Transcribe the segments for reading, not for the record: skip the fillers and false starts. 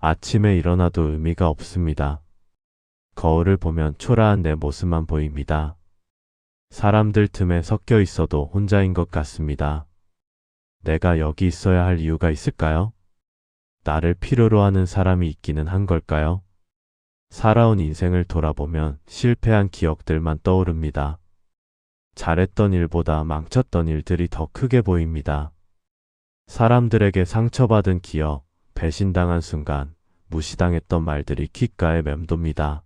아침에 일어나도 의미가 없습니다. 거울을 보면 초라한 내 모습만 보입니다. 사람들 틈에 섞여 있어도 혼자인 것 같습니다. 내가 여기 있어야 할 이유가 있을까요? 나를 필요로 하는 사람이 있기는 한 걸까요? 살아온 인생을 돌아보면 실패한 기억들만 떠오릅니다. 잘했던 일보다 망쳤던 일들이 더 크게 보입니다. 사람들에게 상처받은 기억, 배신당한 순간, 무시당했던 말들이 귓가에 맴돕니다.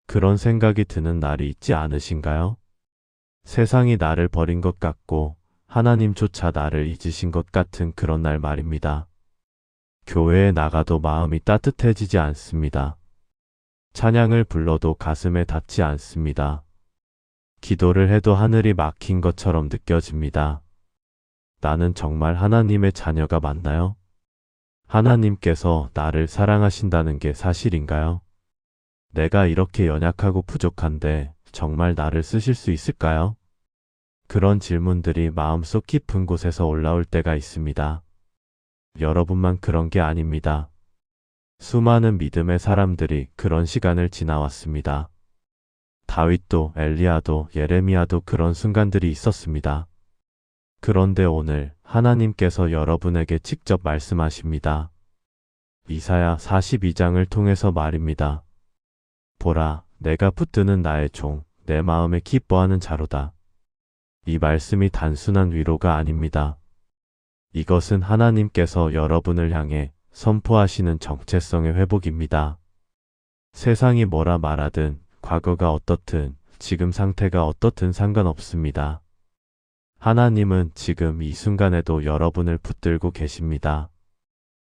그런 생각이 드는 날이 있지 않으신가요? 세상이 나를 버린 것 같고 하나님조차 나를 잊으신 것 같은 그런 날 말입니다. 교회에 나가도 마음이 따뜻해지지 않습니다. 찬양을 불러도 가슴에 닿지 않습니다. 기도를 해도 하늘이 막힌 것처럼 느껴집니다. 나는 정말 하나님의 자녀가 맞나요? 하나님께서 나를 사랑하신다는 게 사실인가요? 내가 이렇게 연약하고 부족한데 정말 나를 쓰실 수 있을까요? 그런 질문들이 마음속 깊은 곳에서 올라올 때가 있습니다. 여러분만 그런 게 아닙니다. 수많은 믿음의 사람들이 그런 시간을 지나왔습니다. 다윗도 엘리야도 예레미야도 그런 순간들이 있었습니다. 그런데 오늘 하나님께서 여러분에게 직접 말씀하십니다. 이사야 42장을 통해서 말입니다. 보라, 내가 붙드는 나의 종, 내 마음에 기뻐하는 자로다. 이 말씀이 단순한 위로가 아닙니다. 이것은 하나님께서 여러분을 향해 선포하시는 정체성의 회복입니다. 세상이 뭐라 말하든, 과거가 어떻든, 지금 상태가 어떻든 상관없습니다. 하나님은 지금 이 순간에도 여러분을 붙들고 계십니다.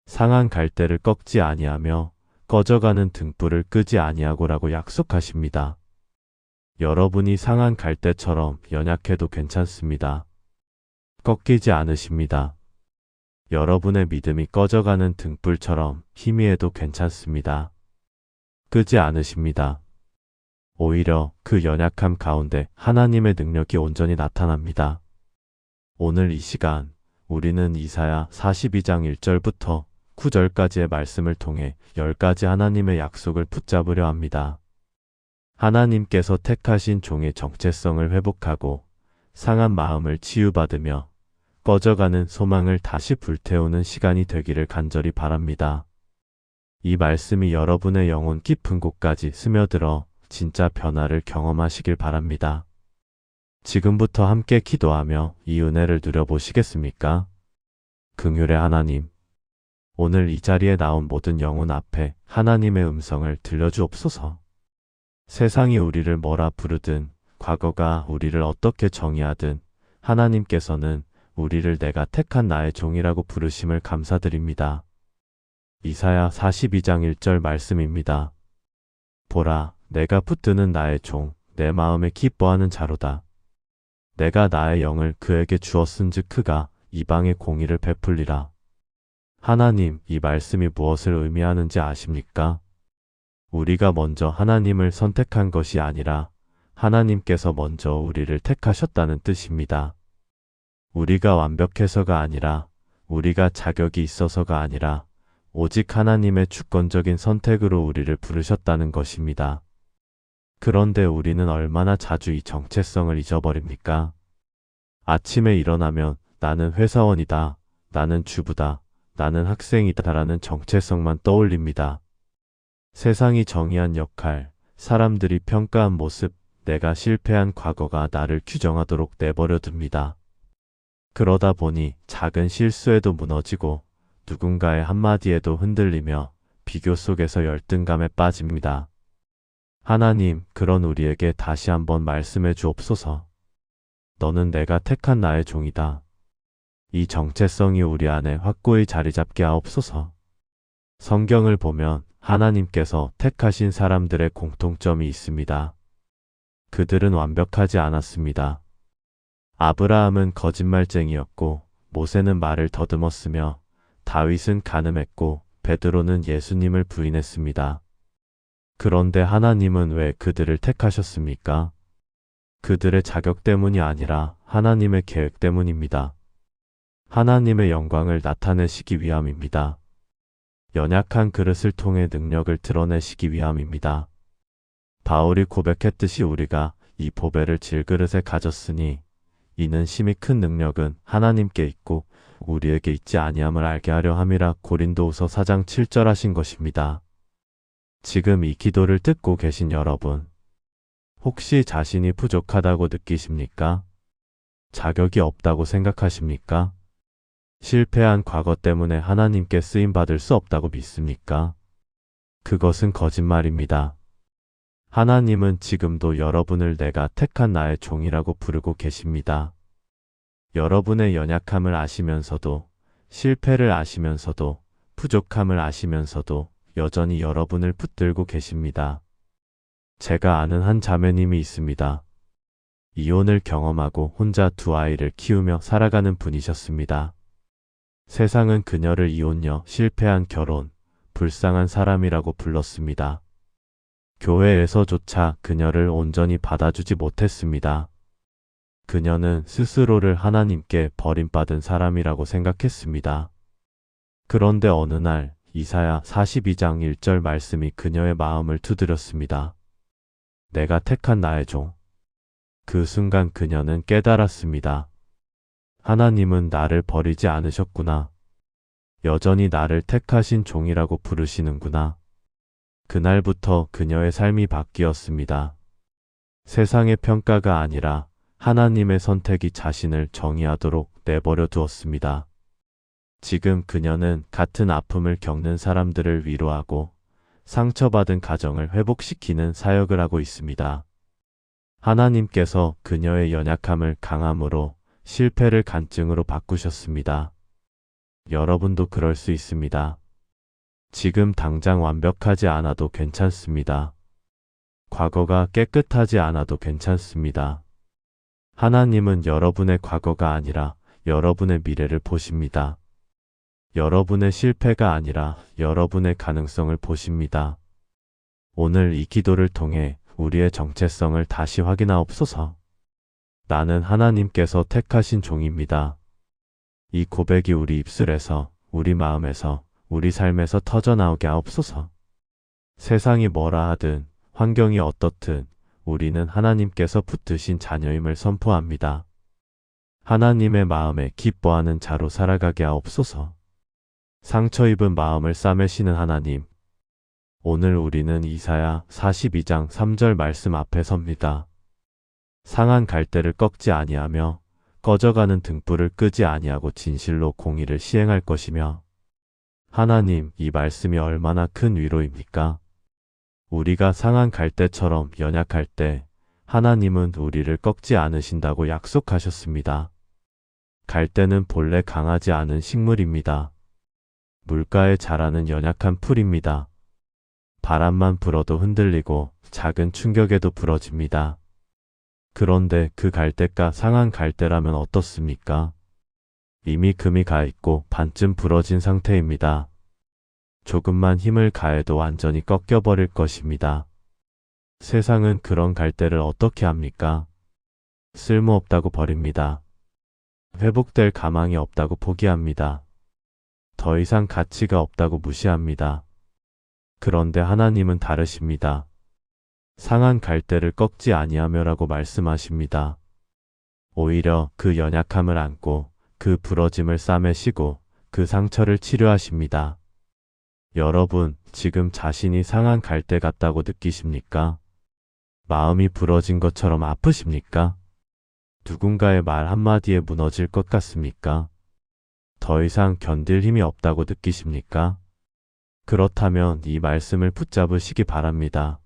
상한 갈대를 꺾지 아니하며 꺼져가는 등불을 끄지 아니하고라고 약속하십니다. 여러분이 상한 갈대처럼 연약해도 괜찮습니다. 꺾이지 않으십니다. 여러분의 믿음이 꺼져가는 등불처럼 희미해도 괜찮습니다. 끄지 않으십니다. 오히려 그 연약함 가운데 하나님의 능력이 온전히 나타납니다. 오늘 이 시간 우리는 이사야 42장 1절부터 9절까지의 말씀을 통해 10가지 하나님의 약속을 붙잡으려 합니다. 하나님께서 택하신 종의 정체성을 회복하고 상한 마음을 치유받으며 꺼져가는 소망을 다시 불태우는 시간이 되기를 간절히 바랍니다. 이 말씀이 여러분의 영혼 깊은 곳까지 스며들어 진짜 변화를 경험하시길 바랍니다. 지금부터 함께 기도하며 이 은혜를 누려보시겠습니까? 긍휼의 하나님, 오늘 이 자리에 나온 모든 영혼 앞에 하나님의 음성을 들려주옵소서. 세상이 우리를 뭐라 부르든, 과거가 우리를 어떻게 정의하든, 하나님께서는 우리를 내가 택한 나의 종이라고 부르심을 감사드립니다. 이사야 42장 1절 말씀입니다. 보라, 내가 붙드는 나의 종, 내 마음에 기뻐하는 자로다. 내가 나의 영을 그에게 주었은즉 그가 이방의 공의를 베풀리라. 하나님, 이 말씀이 무엇을 의미하는지 아십니까? 우리가 먼저 하나님을 선택한 것이 아니라 하나님께서 먼저 우리를 택하셨다는 뜻입니다. 우리가 완벽해서가 아니라, 우리가 자격이 있어서가 아니라 오직 하나님의 주권적인 선택으로 우리를 부르셨다는 것입니다. 그런데 우리는 얼마나 자주 이 정체성을 잊어버립니까? 아침에 일어나면 나는 회사원이다, 나는 주부다, 나는 학생이다 라는 정체성만 떠올립니다. 세상이 정의한 역할, 사람들이 평가한 모습, 내가 실패한 과거가 나를 규정하도록 내버려 둡니다. 그러다 보니 작은 실수에도 무너지고 누군가의 한마디에도 흔들리며 비교 속에서 열등감에 빠집니다. 하나님, 그런 우리에게 다시 한번 말씀해 주옵소서. 너는 내가 택한 나의 종이다. 이 정체성이 우리 안에 확고히 자리 잡게 하옵소서. 성경을 보면 하나님께서 택하신 사람들의 공통점이 있습니다. 그들은 완벽하지 않았습니다. 아브라함은 거짓말쟁이였고, 모세는 말을 더듬었으며, 다윗은 간음했고, 베드로는 예수님을 부인했습니다. 그런데 하나님은 왜 그들을 택하셨습니까? 그들의 자격 때문이 아니라 하나님의 계획 때문입니다. 하나님의 영광을 나타내시기 위함입니다. 연약한 그릇을 통해 능력을 드러내시기 위함입니다. 바울이 고백했듯이 우리가 이 보배를 질그릇에 가졌으니 이는 심히 큰 능력은 하나님께 있고 우리에게 있지 아니함을 알게 하려 함이라 고린도후서 4장 7절 하신 것입니다. 지금 이 기도를 듣고 계신 여러분, 혹시 자신이 부족하다고 느끼십니까? 자격이 없다고 생각하십니까? 실패한 과거 때문에 하나님께 쓰임받을 수 없다고 믿습니까? 그것은 거짓말입니다. 하나님은 지금도 여러분을 내가 택한 나의 종이라고 부르고 계십니다. 여러분의 연약함을 아시면서도, 실패를 아시면서도, 부족함을 아시면서도 여전히 여러분을 붙들고 계십니다. 제가 아는 한 자매님이 있습니다. 이혼을 경험하고 혼자 두 아이를 키우며 살아가는 분이셨습니다. 세상은 그녀를 이혼녀, 실패한 결혼, 불쌍한 사람이라고 불렀습니다. 교회에서조차 그녀를 온전히 받아주지 못했습니다. 그녀는 스스로를 하나님께 버림받은 사람이라고 생각했습니다. 그런데 어느 날 이사야 42장 1절 말씀이 그녀의 마음을 두드렸습니다. 내가 택한 나의 종. 그 순간 그녀는 깨달았습니다. 하나님은 나를 버리지 않으셨구나. 여전히 나를 택하신 종이라고 부르시는구나. 그날부터 그녀의 삶이 바뀌었습니다. 세상의 평가가 아니라 하나님의 선택이 자신을 정의하도록 내버려 두었습니다. 지금 그녀는 같은 아픔을 겪는 사람들을 위로하고 상처받은 가정을 회복시키는 사역을 하고 있습니다. 하나님께서 그녀의 연약함을 강함으로 실패를 간증으로 바꾸셨습니다. 여러분도 그럴 수 있습니다. 지금 당장 완벽하지 않아도 괜찮습니다. 과거가 깨끗하지 않아도 괜찮습니다. 하나님은 여러분의 과거가 아니라 여러분의 미래를 보십니다. 여러분의 실패가 아니라 여러분의 가능성을 보십니다. 오늘 이 기도를 통해 우리의 정체성을 다시 확인하옵소서. 나는 하나님께서 택하신 종입니다. 이 고백이 우리 입술에서, 우리 마음에서, 우리 삶에서 터져나오게 하옵소서. 세상이 뭐라 하든, 환경이 어떻든 우리는 하나님께서 붙드신 자녀임을 선포합니다. 하나님의 마음에 기뻐하는 자로 살아가게 하옵소서. 상처 입은 마음을 싸매시는 하나님, 오늘 우리는 이사야 42장 3절 말씀 앞에 섭니다. 상한 갈대를 꺾지 아니하며 꺼져가는 등불을 끄지 아니하고 진실로 공의를 시행할 것이며, 하나님, 이 말씀이 얼마나 큰 위로입니까? 우리가 상한 갈대처럼 연약할 때 하나님은 우리를 꺾지 않으신다고 약속하셨습니다. 갈대는 본래 강하지 않은 식물입니다. 물가에 자라는 연약한 풀입니다. 바람만 불어도 흔들리고 작은 충격에도 부러집니다. 그런데 그 갈대가 상한 갈대라면 어떻습니까? 이미 금이 가 있고 반쯤 부러진 상태입니다. 조금만 힘을 가해도 완전히 꺾여버릴 것입니다. 세상은 그런 갈대를 어떻게 합니까? 쓸모없다고 버립니다. 회복될 가망이 없다고 포기합니다. 더 이상 가치가 없다고 무시합니다. 그런데 하나님은 다르십니다. 상한 갈대를 꺾지 아니하며라고 말씀하십니다. 오히려 그 연약함을 안고 그 부러짐을 싸매시고 그 상처를 치료하십니다. 여러분, 지금 자신이 상한 갈대 같다고 느끼십니까? 마음이 부러진 것처럼 아프십니까? 누군가의 말 한마디에 무너질 것 같습니까? 더 이상 견딜 힘이 없다고 느끼십니까? 그렇다면 이 말씀을 붙잡으시기 바랍니다.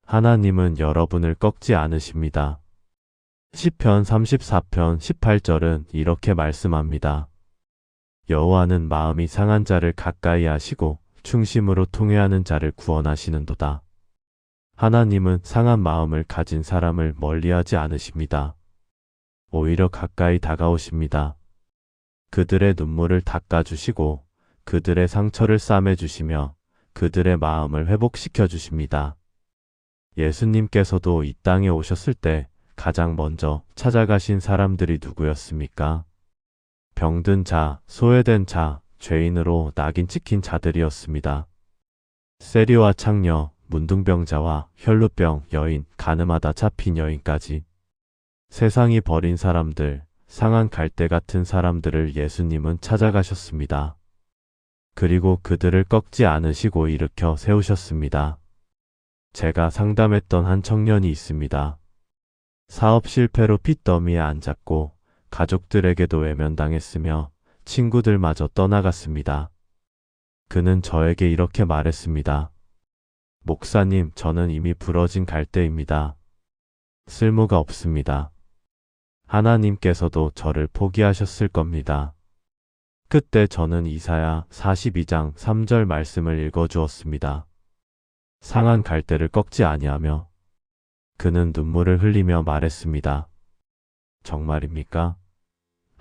하나님은 여러분을 꺾지 않으십니다. 시편 34편 18절은 이렇게 말씀합니다. 여호와는 마음이 상한 자를 가까이 하시고 충심으로 통회하는 자를 구원하시는도다. 하나님은 상한 마음을 가진 사람을 멀리하지 않으십니다. 오히려 가까이 다가오십니다. 그들의 눈물을 닦아주시고 그들의 상처를 싸매주시며 그들의 마음을 회복시켜 주십니다. 예수님께서도 이 땅에 오셨을 때 가장 먼저 찾아가신 사람들이 누구였습니까? 병든 자, 소외된 자, 죄인으로 낙인 찍힌 자들이었습니다. 세리와 창녀, 문둥병자와 혈루병 여인, 가늠하다 잡힌 여인까지 세상이 버린 사람들, 상한 갈대 같은 사람들을 예수님은 찾아가셨습니다. 그리고 그들을 꺾지 않으시고 일으켜 세우셨습니다. 제가 상담했던 한 청년이 있습니다. 사업 실패로 핏더미에 앉았고 가족들에게도 외면당했으며 친구들마저 떠나갔습니다. 그는 저에게 이렇게 말했습니다. 목사님, 저는 이미 부러진 갈대입니다. 쓸모가 없습니다. 하나님께서도 저를 포기하셨을 겁니다. 그때 저는 이사야 42장 3절 말씀을 읽어주었습니다. 상한 갈대를 꺾지 아니하며 그는 눈물을 흘리며 말했습니다. 정말입니까?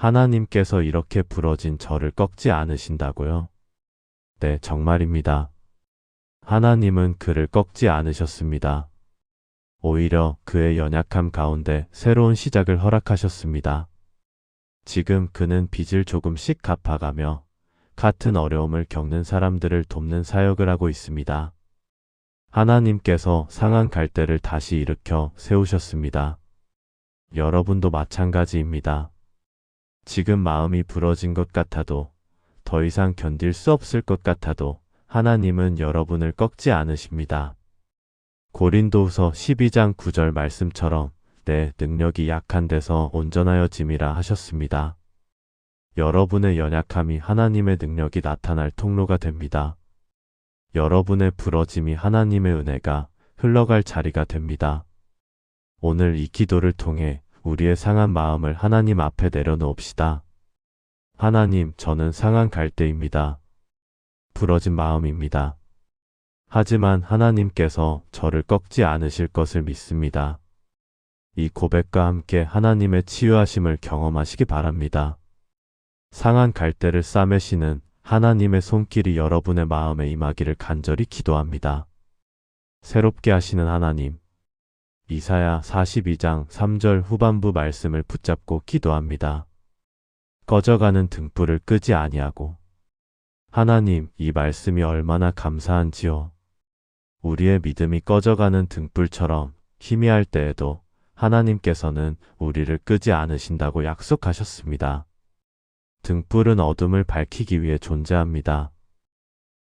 하나님께서 이렇게 부러진 저를 꺾지 않으신다고요? 네, 정말입니다. 하나님은 그를 꺾지 않으셨습니다. 오히려 그의 연약함 가운데 새로운 시작을 허락하셨습니다. 지금 그는 빚을 조금씩 갚아가며 같은 어려움을 겪는 사람들을 돕는 사역을 하고 있습니다. 하나님께서 상한 갈대를 다시 일으켜 세우셨습니다. 여러분도 마찬가지입니다. 지금 마음이 부러진 것 같아도, 더 이상 견딜 수 없을 것 같아도 하나님은 여러분을 꺾지 않으십니다. 고린도후서 12장 9절 말씀처럼 내 능력이 약한 데서 온전하여 짐이라 하셨습니다. 여러분의 연약함이 하나님의 능력이 나타날 통로가 됩니다. 여러분의 부러짐이 하나님의 은혜가 흘러갈 자리가 됩니다. 오늘 이 기도를 통해 우리의 상한 마음을 하나님 앞에 내려놓읍시다. 하나님, 저는 상한 갈대입니다. 부러진 마음입니다. 하지만 하나님께서 저를 꺾지 않으실 것을 믿습니다. 이 고백과 함께 하나님의 치유하심을 경험하시기 바랍니다. 상한 갈대를 싸매시는 하나님의 손길이 여러분의 마음에 임하기를 간절히 기도합니다. 새롭게 하시는 하나님, 이사야 42장 3절 후반부 말씀을 붙잡고 기도합니다. 꺼져가는 등불을 끄지 아니하고. 하나님, 이 말씀이 얼마나 감사한지요. 우리의 믿음이 꺼져가는 등불처럼 희미할 때에도 하나님께서는 우리를 끄지 않으신다고 약속하셨습니다. 등불은 어둠을 밝히기 위해 존재합니다.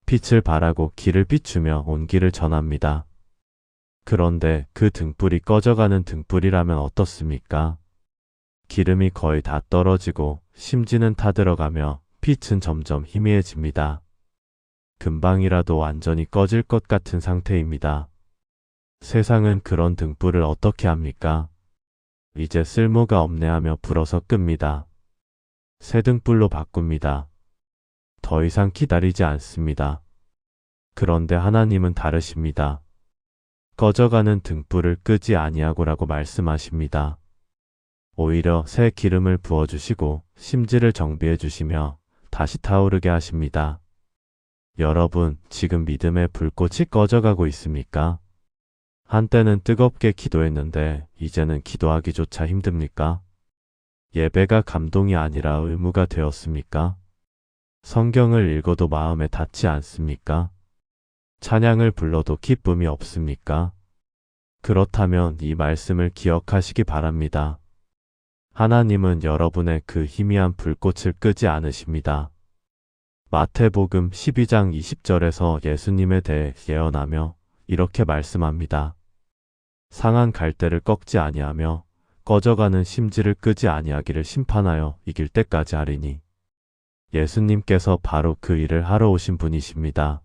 빛을 발하고 길을 비추며 온 길을 전합니다. 그런데 그 등불이 꺼져가는 등불이라면 어떻습니까? 기름이 거의 다 떨어지고 심지는 타들어가며 빛은 점점 희미해집니다. 금방이라도 완전히 꺼질 것 같은 상태입니다. 세상은 그런 등불을 어떻게 합니까? 이제 쓸모가 없네 하며 불어서 끕니다. 새 등불로 바꿉니다. 더 이상 기다리지 않습니다. 그런데 하나님은 다르십니다. 꺼져가는 등불을 끄지 아니하고라고 말씀하십니다. 오히려 새 기름을 부어주시고 심지를 정비해 주시며 다시 타오르게 하십니다. 여러분, 지금 믿음의 불꽃이 꺼져가고 있습니까? 한때는 뜨겁게 기도했는데 이제는 기도하기조차 힘듭니까? 예배가 감동이 아니라 의무가 되었습니까? 성경을 읽어도 마음에 닿지 않습니까? 찬양을 불러도 기쁨이 없습니까? 그렇다면 이 말씀을 기억하시기 바랍니다. 하나님은 여러분의 그 희미한 불꽃을 끄지 않으십니다. 마태복음 12장 20절에서 예수님에 대해 예언하며 이렇게 말씀합니다. 상한 갈대를 꺾지 아니하며 꺼져가는 심지를 끄지 아니하기를 심판하여 이길 때까지 하리니. 예수님께서 바로 그 일을 하러 오신 분이십니다.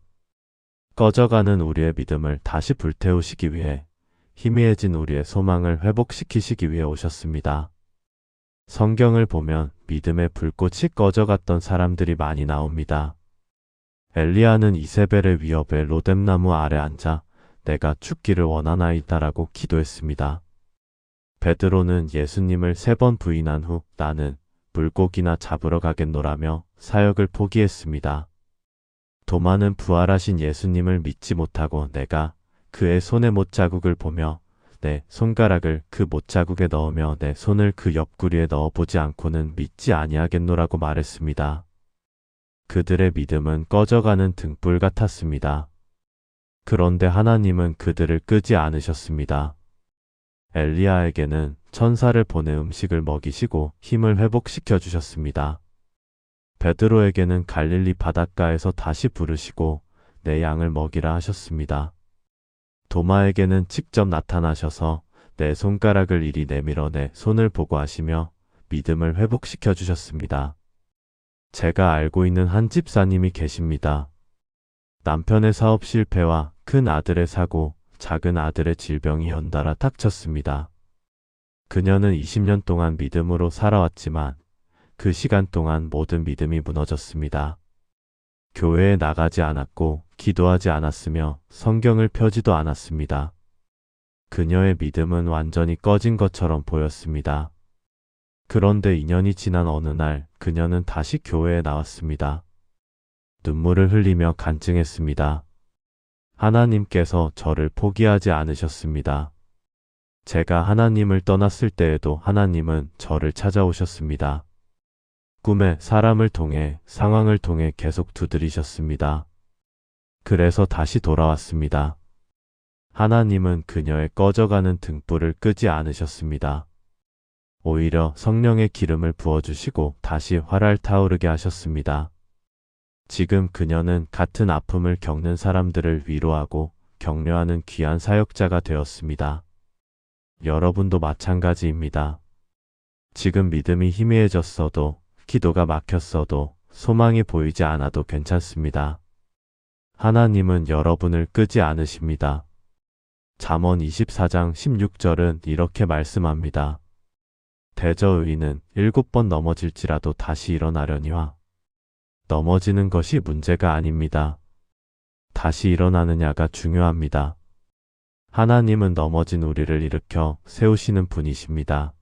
꺼져가는 우리의 믿음을 다시 불태우시기 위해, 희미해진 우리의 소망을 회복시키시기 위해 오셨습니다. 성경을 보면 믿음의 불꽃이 꺼져갔던 사람들이 많이 나옵니다. 엘리야는 이세벨의 위협에 로뎀나무 아래 앉아 내가 죽기를 원하나이다라고 기도했습니다. 베드로는 예수님을 3번 부인한 후 나는 물고기나 잡으러 가겠노라며 사역을 포기했습니다. 도마는 부활하신 예수님을 믿지 못하고 내가 그의 손의 못자국을 보며 내 손가락을 그 못자국에 넣으며 내 손을 그 옆구리에 넣어보지 않고는 믿지 아니하겠노라고 말했습니다. 그들의 믿음은 꺼져가는 등불 같았습니다. 그런데 하나님은 그들을 끄지 않으셨습니다. 엘리야에게는 천사를 보내 음식을 먹이시고 힘을 회복시켜 주셨습니다. 베드로에게는 갈릴리 바닷가에서 다시 부르시고 내 양을 먹이라 하셨습니다. 도마에게는 직접 나타나셔서 내 손가락을 이리 내밀어 내 손을 보고 하시며 믿음을 회복시켜 주셨습니다. 제가 알고 있는 한 집사님이 계십니다. 남편의 사업 실패와 큰 아들의 사고, 작은 아들의 질병이 연달아 닥쳤습니다. 그녀는 20년 동안 믿음으로 살아왔지만 그 시간 동안 모든 믿음이 무너졌습니다. 교회에 나가지 않았고 기도하지 않았으며 성경을 펴지도 않았습니다. 그녀의 믿음은 완전히 꺼진 것처럼 보였습니다. 그런데 2년이 지난 어느 날 그녀는 다시 교회에 나왔습니다. 눈물을 흘리며 간증했습니다. 하나님께서 저를 포기하지 않으셨습니다. 제가 하나님을 떠났을 때에도 하나님은 저를 찾아오셨습니다. 꿈에 사람을 통해 상황을 통해 계속 두드리셨습니다. 그래서 다시 돌아왔습니다. 하나님은 그녀의 꺼져가는 등불을 끄지 않으셨습니다. 오히려 성령의 기름을 부어주시고 다시 활활 타오르게 하셨습니다. 지금 그녀는 같은 아픔을 겪는 사람들을 위로하고 격려하는 귀한 사역자가 되었습니다. 여러분도 마찬가지입니다. 지금 믿음이 희미해졌어도 기도가 막혔어도 소망이 보이지 않아도 괜찮습니다. 하나님은 여러분을 끄지 않으십니다. 잠언 24장 16절은 이렇게 말씀합니다. 대저 의인은 7번 넘어질지라도 다시 일어나려니와 넘어지는 것이 문제가 아닙니다. 다시 일어나느냐가 중요합니다. 하나님은 넘어진 우리를 일으켜 세우시는 분이십니다.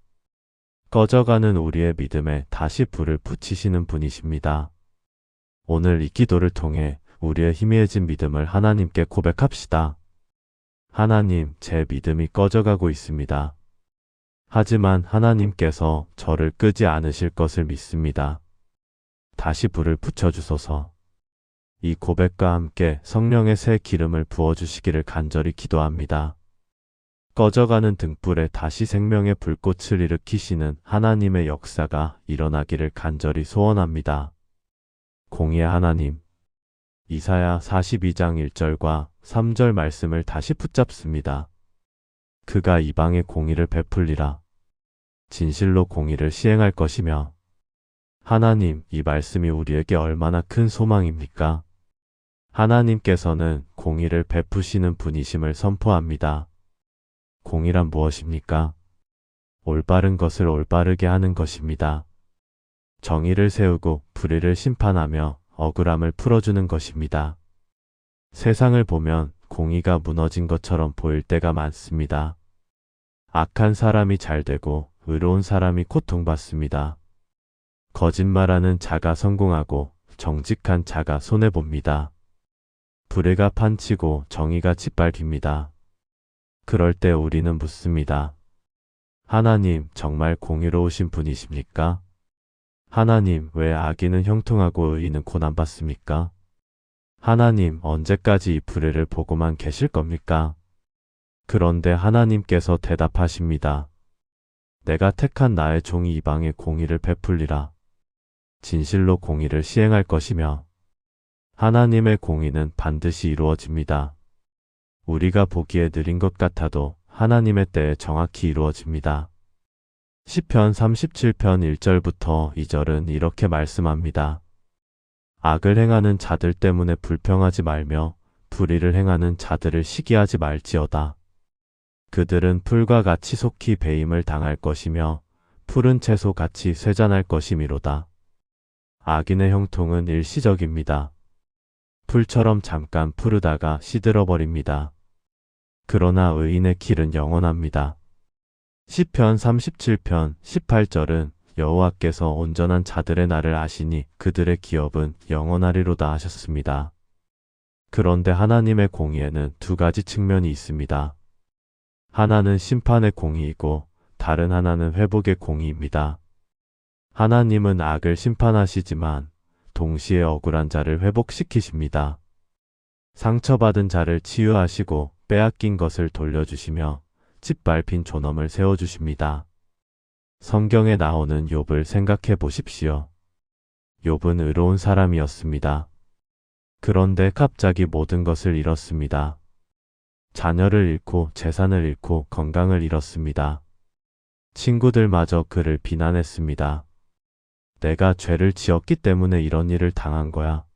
꺼져가는 우리의 믿음에 다시 불을 붙이시는 분이십니다. 오늘 이 기도를 통해 우리의 희미해진 믿음을 하나님께 고백합시다. 하나님, 제 믿음이 꺼져가고 있습니다. 하지만 하나님께서 저를 끄지 않으실 것을 믿습니다. 다시 불을 붙여주소서. 이 고백과 함께 성령의 새 기름을 부어주시기를 간절히 기도합니다. 꺼져가는 등불에 다시 생명의 불꽃을 일으키시는 하나님의 역사가 일어나기를 간절히 소원합니다. 공의의 하나님, 이사야 42장 1절과 3절 말씀을 다시 붙잡습니다. 그가 이방에 공의를 베풀리라. 진실로 공의를 시행할 것이며. 하나님, 이 말씀이 우리에게 얼마나 큰 소망입니까? 하나님께서는 공의를 베푸시는 분이심을 선포합니다. 공의란 무엇입니까? 올바른 것을 올바르게 하는 것입니다. 정의를 세우고 불의를 심판하며 억울함을 풀어주는 것입니다. 세상을 보면 공의가 무너진 것처럼 보일 때가 많습니다. 악한 사람이 잘되고 의로운 사람이 고통받습니다. 거짓말하는 자가 성공하고 정직한 자가 손해봅니다. 불의가 판치고 정의가 짓밟힙니다. 그럴 때 우리는 묻습니다. 하나님, 정말 공의로우신 분이십니까? 하나님, 왜 악인은 형통하고 의인은 고난받습니까? 하나님, 언제까지 이 불의를 보고만 계실 겁니까? 그런데 하나님께서 대답하십니다. 내가 택한 나의 종이 이방에 공의를 베풀리라. 진실로 공의를 시행할 것이며 하나님의 공의는 반드시 이루어집니다. 우리가 보기에 느린 것 같아도 하나님의 때에 정확히 이루어집니다. 시편 37편 1절부터 2절은 이렇게 말씀합니다. 악을 행하는 자들 때문에 불평하지 말며 불의를 행하는 자들을 시기하지 말지어다. 그들은 풀과 같이 속히 배임을 당할 것이며 푸른 채소 같이 쇠잔할 것이미로다. 악인의 형통은 일시적입니다. 풀처럼 잠깐 푸르다가 시들어버립니다. 그러나 의인의 길은 영원합니다. 시편 37편 18절은 여호와께서 온전한 자들의 날을 아시니 그들의 기업은 영원하리로다 하셨습니다. 그런데 하나님의 공의에는 두 가지 측면이 있습니다. 하나는 심판의 공의이고 다른 하나는 회복의 공의입니다. 하나님은 악을 심판하시지만 동시에 억울한 자를 회복시키십니다. 상처받은 자를 치유하시고 빼앗긴 것을 돌려주시며 짓밟힌 존엄을 세워주십니다. 성경에 나오는 욥을 생각해 보십시오. 욥은 의로운 사람이었습니다. 그런데 갑자기 모든 것을 잃었습니다. 자녀를 잃고 재산을 잃고 건강을 잃었습니다. 친구들마저 그를 비난했습니다. 내가 죄를 지었기 때문에 이런 일을 당한 거야.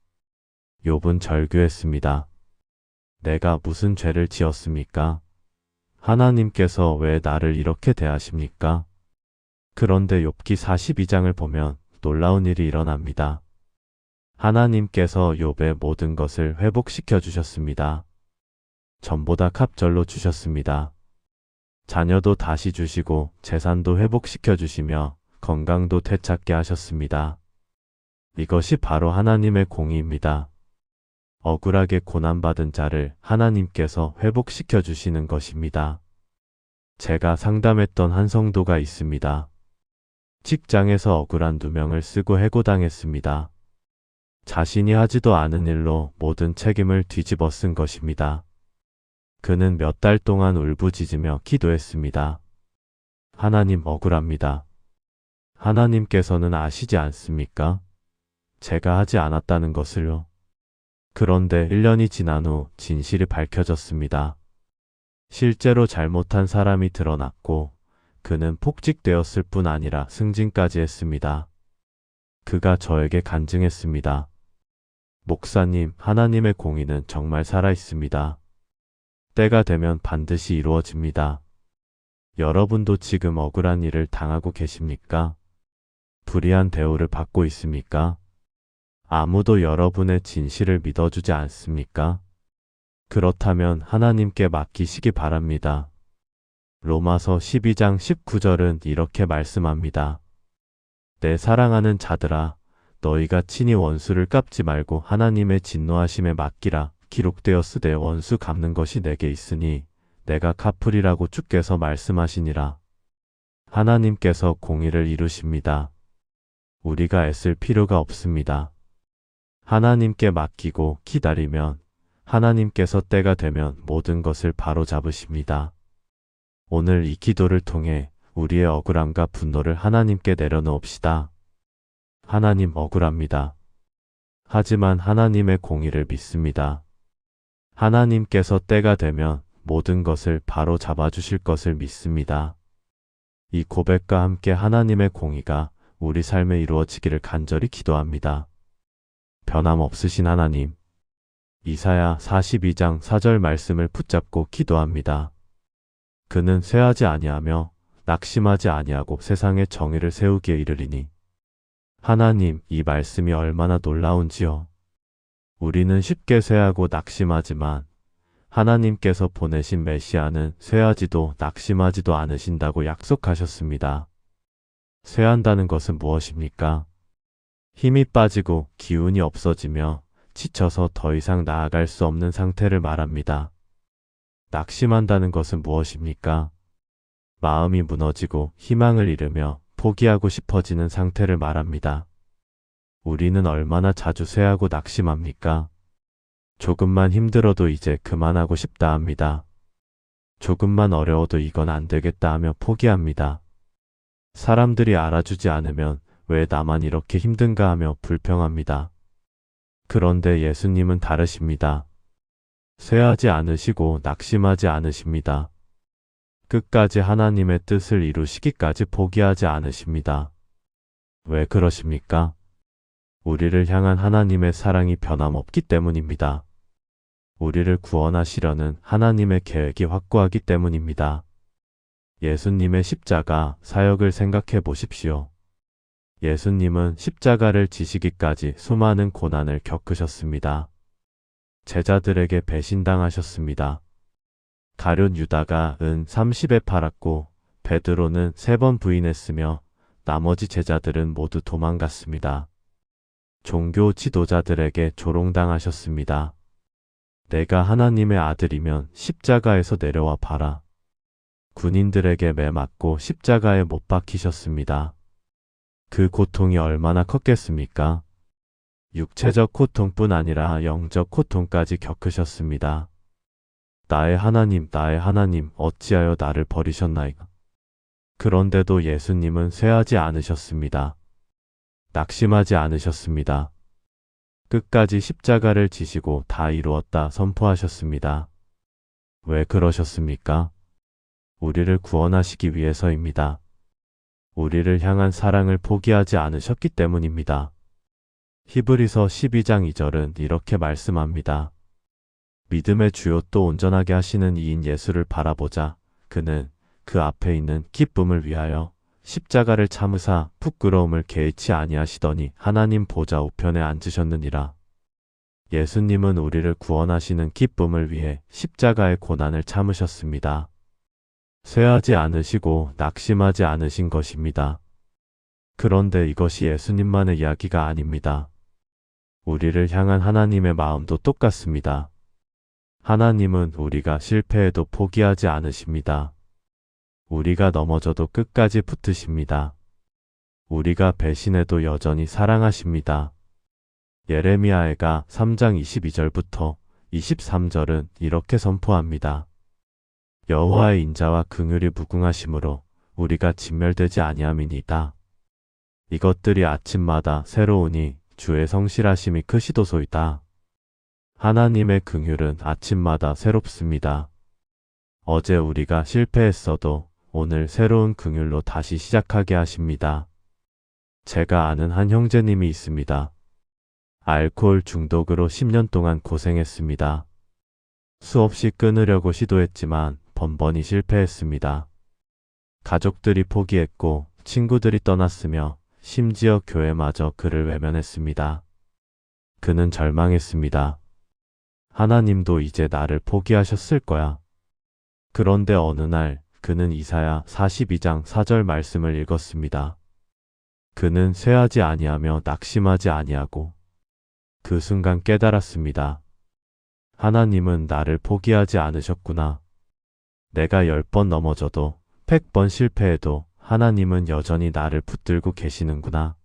욥은 절규했습니다. 내가 무슨 죄를 지었습니까? 하나님께서 왜 나를 이렇게 대하십니까? 그런데 욥기 42장을 보면 놀라운 일이 일어납니다. 하나님께서 욥의 모든 것을 회복시켜 주셨습니다. 전보다 갑절로 주셨습니다. 자녀도 다시 주시고 재산도 회복시켜 주시며 건강도 되찾게 하셨습니다. 이것이 바로 하나님의 공의입니다. 억울하게 고난받은 자를 하나님께서 회복시켜 주시는 것입니다. 제가 상담했던 한 성도가 있습니다. 직장에서 억울한 누명을 쓰고 해고당했습니다. 자신이 하지도 않은 일로 모든 책임을 뒤집어 쓴 것입니다. 그는 몇 달 동안 울부짖으며 기도했습니다. 하나님, 억울합니다. 하나님께서는 아시지 않습니까? 제가 하지 않았다는 것을요. 그런데 1년이 지난 후 진실이 밝혀졌습니다. 실제로 잘못한 사람이 드러났고 그는 폭직되었을 뿐 아니라 승진까지 했습니다. 그가 저에게 간증했습니다. 목사님, 하나님의 공의는 정말 살아있습니다. 때가 되면 반드시 이루어집니다. 여러분도 지금 억울한 일을 당하고 계십니까? 불의한 대우를 받고 있습니까? 아무도 여러분의 진실을 믿어주지 않습니까? 그렇다면 하나님께 맡기시기 바랍니다. 로마서 12장 19절은 이렇게 말씀합니다. 내 사랑하는 자들아, 너희가 친히 원수를 갚지 말고 하나님의 진노하심에 맡기라. 기록되었으되 원수 갚는 것이 내게 있으니 내가 갚으리라고 주께서 말씀하시니라. 하나님께서 공의를 이루십니다. 우리가 애쓸 필요가 없습니다. 하나님께 맡기고 기다리면 하나님께서 때가 되면 모든 것을 바로잡으십니다. 오늘 이 기도를 통해 우리의 억울함과 분노를 하나님께 내려놓읍시다. 하나님, 억울합니다. 하지만 하나님의 공의를 믿습니다. 하나님께서 때가 되면 모든 것을 바로 잡아주실 것을 믿습니다. 이 고백과 함께 하나님의 공의가 우리 삶에 이루어지기를 간절히 기도합니다. 변함없으신 하나님, 이사야 42장 4절 말씀을 붙잡고 기도합니다. 그는 쇠하지 아니하며 낙심하지 아니하고 세상에 정의를 세우기에 이르리니. 하나님, 이 말씀이 얼마나 놀라운지요. 우리는 쉽게 쇠하고 낙심하지만 하나님께서 보내신 메시아는 쇠하지도 낙심하지도 않으신다고 약속하셨습니다. 쇠한다는 것은 무엇입니까? 힘이 빠지고 기운이 없어지며 지쳐서 더 이상 나아갈 수 없는 상태를 말합니다. 낙심한다는 것은 무엇입니까? 마음이 무너지고 희망을 잃으며 포기하고 싶어지는 상태를 말합니다. 우리는 얼마나 자주 쇠하고 낙심합니까? 조금만 힘들어도 이제 그만하고 싶다 합니다. 조금만 어려워도 이건 안 되겠다 하며 포기합니다. 사람들이 알아주지 않으면 왜 나만 이렇게 힘든가 하며 불평합니다. 그런데 예수님은 다르십니다. 쇠하지 않으시고 낙심하지 않으십니다. 끝까지 하나님의 뜻을 이루시기까지 포기하지 않으십니다. 왜 그러십니까? 우리를 향한 하나님의 사랑이 변함없기 때문입니다. 우리를 구원하시려는 하나님의 계획이 확고하기 때문입니다. 예수님의 십자가 사역을 생각해 보십시오. 예수님은 십자가를 지시기까지 수많은 고난을 겪으셨습니다. 제자들에게 배신당하셨습니다. 가룟 유다가 은 30에 팔았고 베드로는 3번 부인했으며 나머지 제자들은 모두 도망갔습니다. 종교 지도자들에게 조롱당하셨습니다. 내가 하나님의 아들이면 십자가에서 내려와 봐라. 군인들에게 매 맞고 십자가에 못 박히셨습니다. 그 고통이 얼마나 컸겠습니까? 육체적 고통뿐 아니라 영적 고통까지 겪으셨습니다. 나의 하나님, 어찌하여 나를 버리셨나이까? 그런데도 예수님은 쇠하지 않으셨습니다. 낙심하지 않으셨습니다. 끝까지 십자가를 지시고 다 이루었다 선포하셨습니다. 왜 그러셨습니까? 우리를 구원하시기 위해서입니다. 우리를 향한 사랑을 포기하지 않으셨기 때문입니다. 히브리서 12장 2절은 이렇게 말씀합니다. 믿음의 주요 또 온전하게 하시는 이인 예수를 바라보자. 그는 그 앞에 있는 기쁨을 위하여 십자가를 참으사 부끄러움을 개의치 아니하시더니 하나님 보좌 우편에 앉으셨느니라. 예수님은 우리를 구원하시는 기쁨을 위해 십자가의 고난을 참으셨습니다. 쇠하지 않으시고 낙심하지 않으신 것입니다. 그런데 이것이 예수님만의 이야기가 아닙니다. 우리를 향한 하나님의 마음도 똑같습니다. 하나님은 우리가 실패해도 포기하지 않으십니다. 우리가 넘어져도 끝까지 붙으십니다. 우리가 배신해도 여전히 사랑하십니다. 예레미야가 3장 22절부터 23절은 이렇게 선포합니다. 여호와의 인자와 긍휼이 무궁하심으로 우리가 진멸되지 아니함이니이다. 이것들이 아침마다 새로우니 주의 성실하심이 크시도소이다. 하나님의 긍휼은 아침마다 새롭습니다. 어제 우리가 실패했어도 오늘 새로운 긍휼로 다시 시작하게 하십니다. 제가 아는 한 형제님이 있습니다. 알코올 중독으로 10년 동안 고생했습니다. 수없이 끊으려고 시도했지만 번번이 실패했습니다. 가족들이 포기했고 친구들이 떠났으며 심지어 교회마저 그를 외면했습니다. 그는 절망했습니다. 하나님도 이제 나를 포기하셨을 거야. 그런데 어느 날 그는 이사야 42장 4절 말씀을 읽었습니다. 그는 쇠하지 아니하며 낙심하지 아니하고 그 순간 깨달았습니다. 하나님은 나를 포기하지 않으셨구나. 내가 10번 넘어져도 100번 실패해도 하나님은 여전히 나를 붙들고 계시는구나.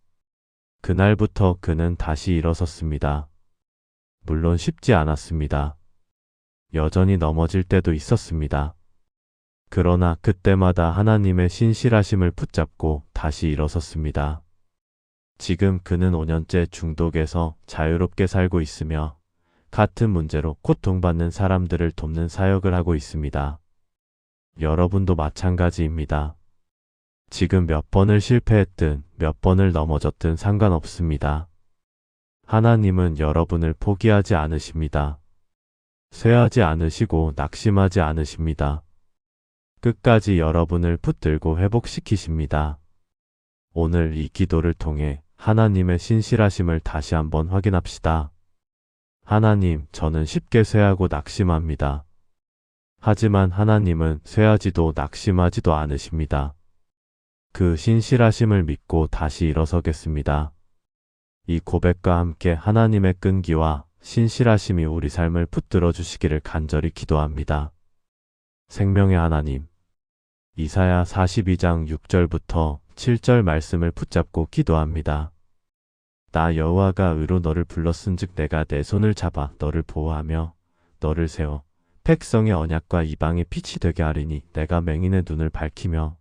그날부터 그는 다시 일어섰습니다. 물론 쉽지 않았습니다. 여전히 넘어질 때도 있었습니다. 그러나 그때마다 하나님의 신실하심을 붙잡고 다시 일어섰습니다. 지금 그는 5년째 중독에서 자유롭게 살고 있으며 같은 문제로 고통받는 사람들을 돕는 사역을 하고 있습니다. 여러분도 마찬가지입니다. 지금 몇 번을 실패했든 몇 번을 넘어졌든 상관없습니다. 하나님은 여러분을 포기하지 않으십니다. 쇠하지 않으시고 낙심하지 않으십니다. 끝까지 여러분을 붙들고 회복시키십니다. 오늘 이 기도를 통해 하나님의 신실하심을 다시 한번 확인합시다. 하나님, 저는 쉽게 쇠하고 낙심합니다. 하지만 하나님은 쇠하지도 낙심하지도 않으십니다. 그 신실하심을 믿고 다시 일어서겠습니다. 이 고백과 함께 하나님의 끈기와 신실하심이 우리 삶을 붙들어 주시기를 간절히 기도합니다. 생명의 하나님, 이사야 42장 6절부터 7절 말씀을 붙잡고 기도합니다. 나 여호와가 의로 너를 불렀은즉 내가 내 손을 잡아 너를 보호하며 너를 세워 백성의 언약과 이방의 빛이 되게 하리니 내가 맹인의 눈을 밝히며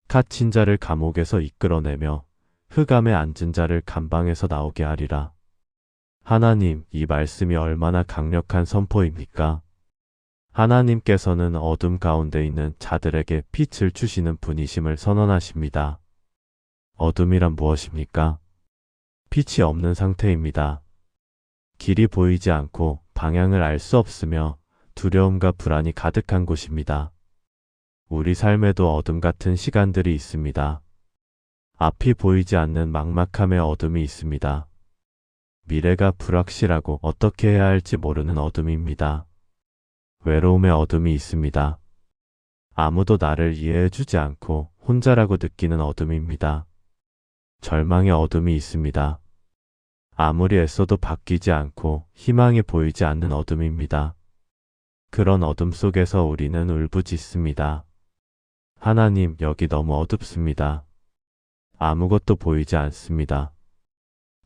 갇힌 자를 감옥에서 이끌어내며 흑암에 앉은 자를 감방에서 나오게 하리라. 하나님, 이 말씀이 얼마나 강력한 선포입니까? 하나님께서는 어둠 가운데 있는 자들에게 빛을 주시는 분이심을 선언하십니다. 어둠이란 무엇입니까? 빛이 없는 상태입니다. 길이 보이지 않고 방향을 알 수 없으며 두려움과 불안이 가득한 곳입니다. 우리 삶에도 어둠 같은 시간들이 있습니다. 앞이 보이지 않는 막막함의 어둠이 있습니다. 미래가 불확실하고 어떻게 해야 할지 모르는 어둠입니다. 외로움의 어둠이 있습니다. 아무도 나를 이해해주지 않고 혼자라고 느끼는 어둠입니다. 절망의 어둠이 있습니다. 아무리 애써도 바뀌지 않고 희망이 보이지 않는 어둠입니다. 그런 어둠 속에서 우리는 울부짖습니다. 하나님, 여기 너무 어둡습니다. 아무것도 보이지 않습니다.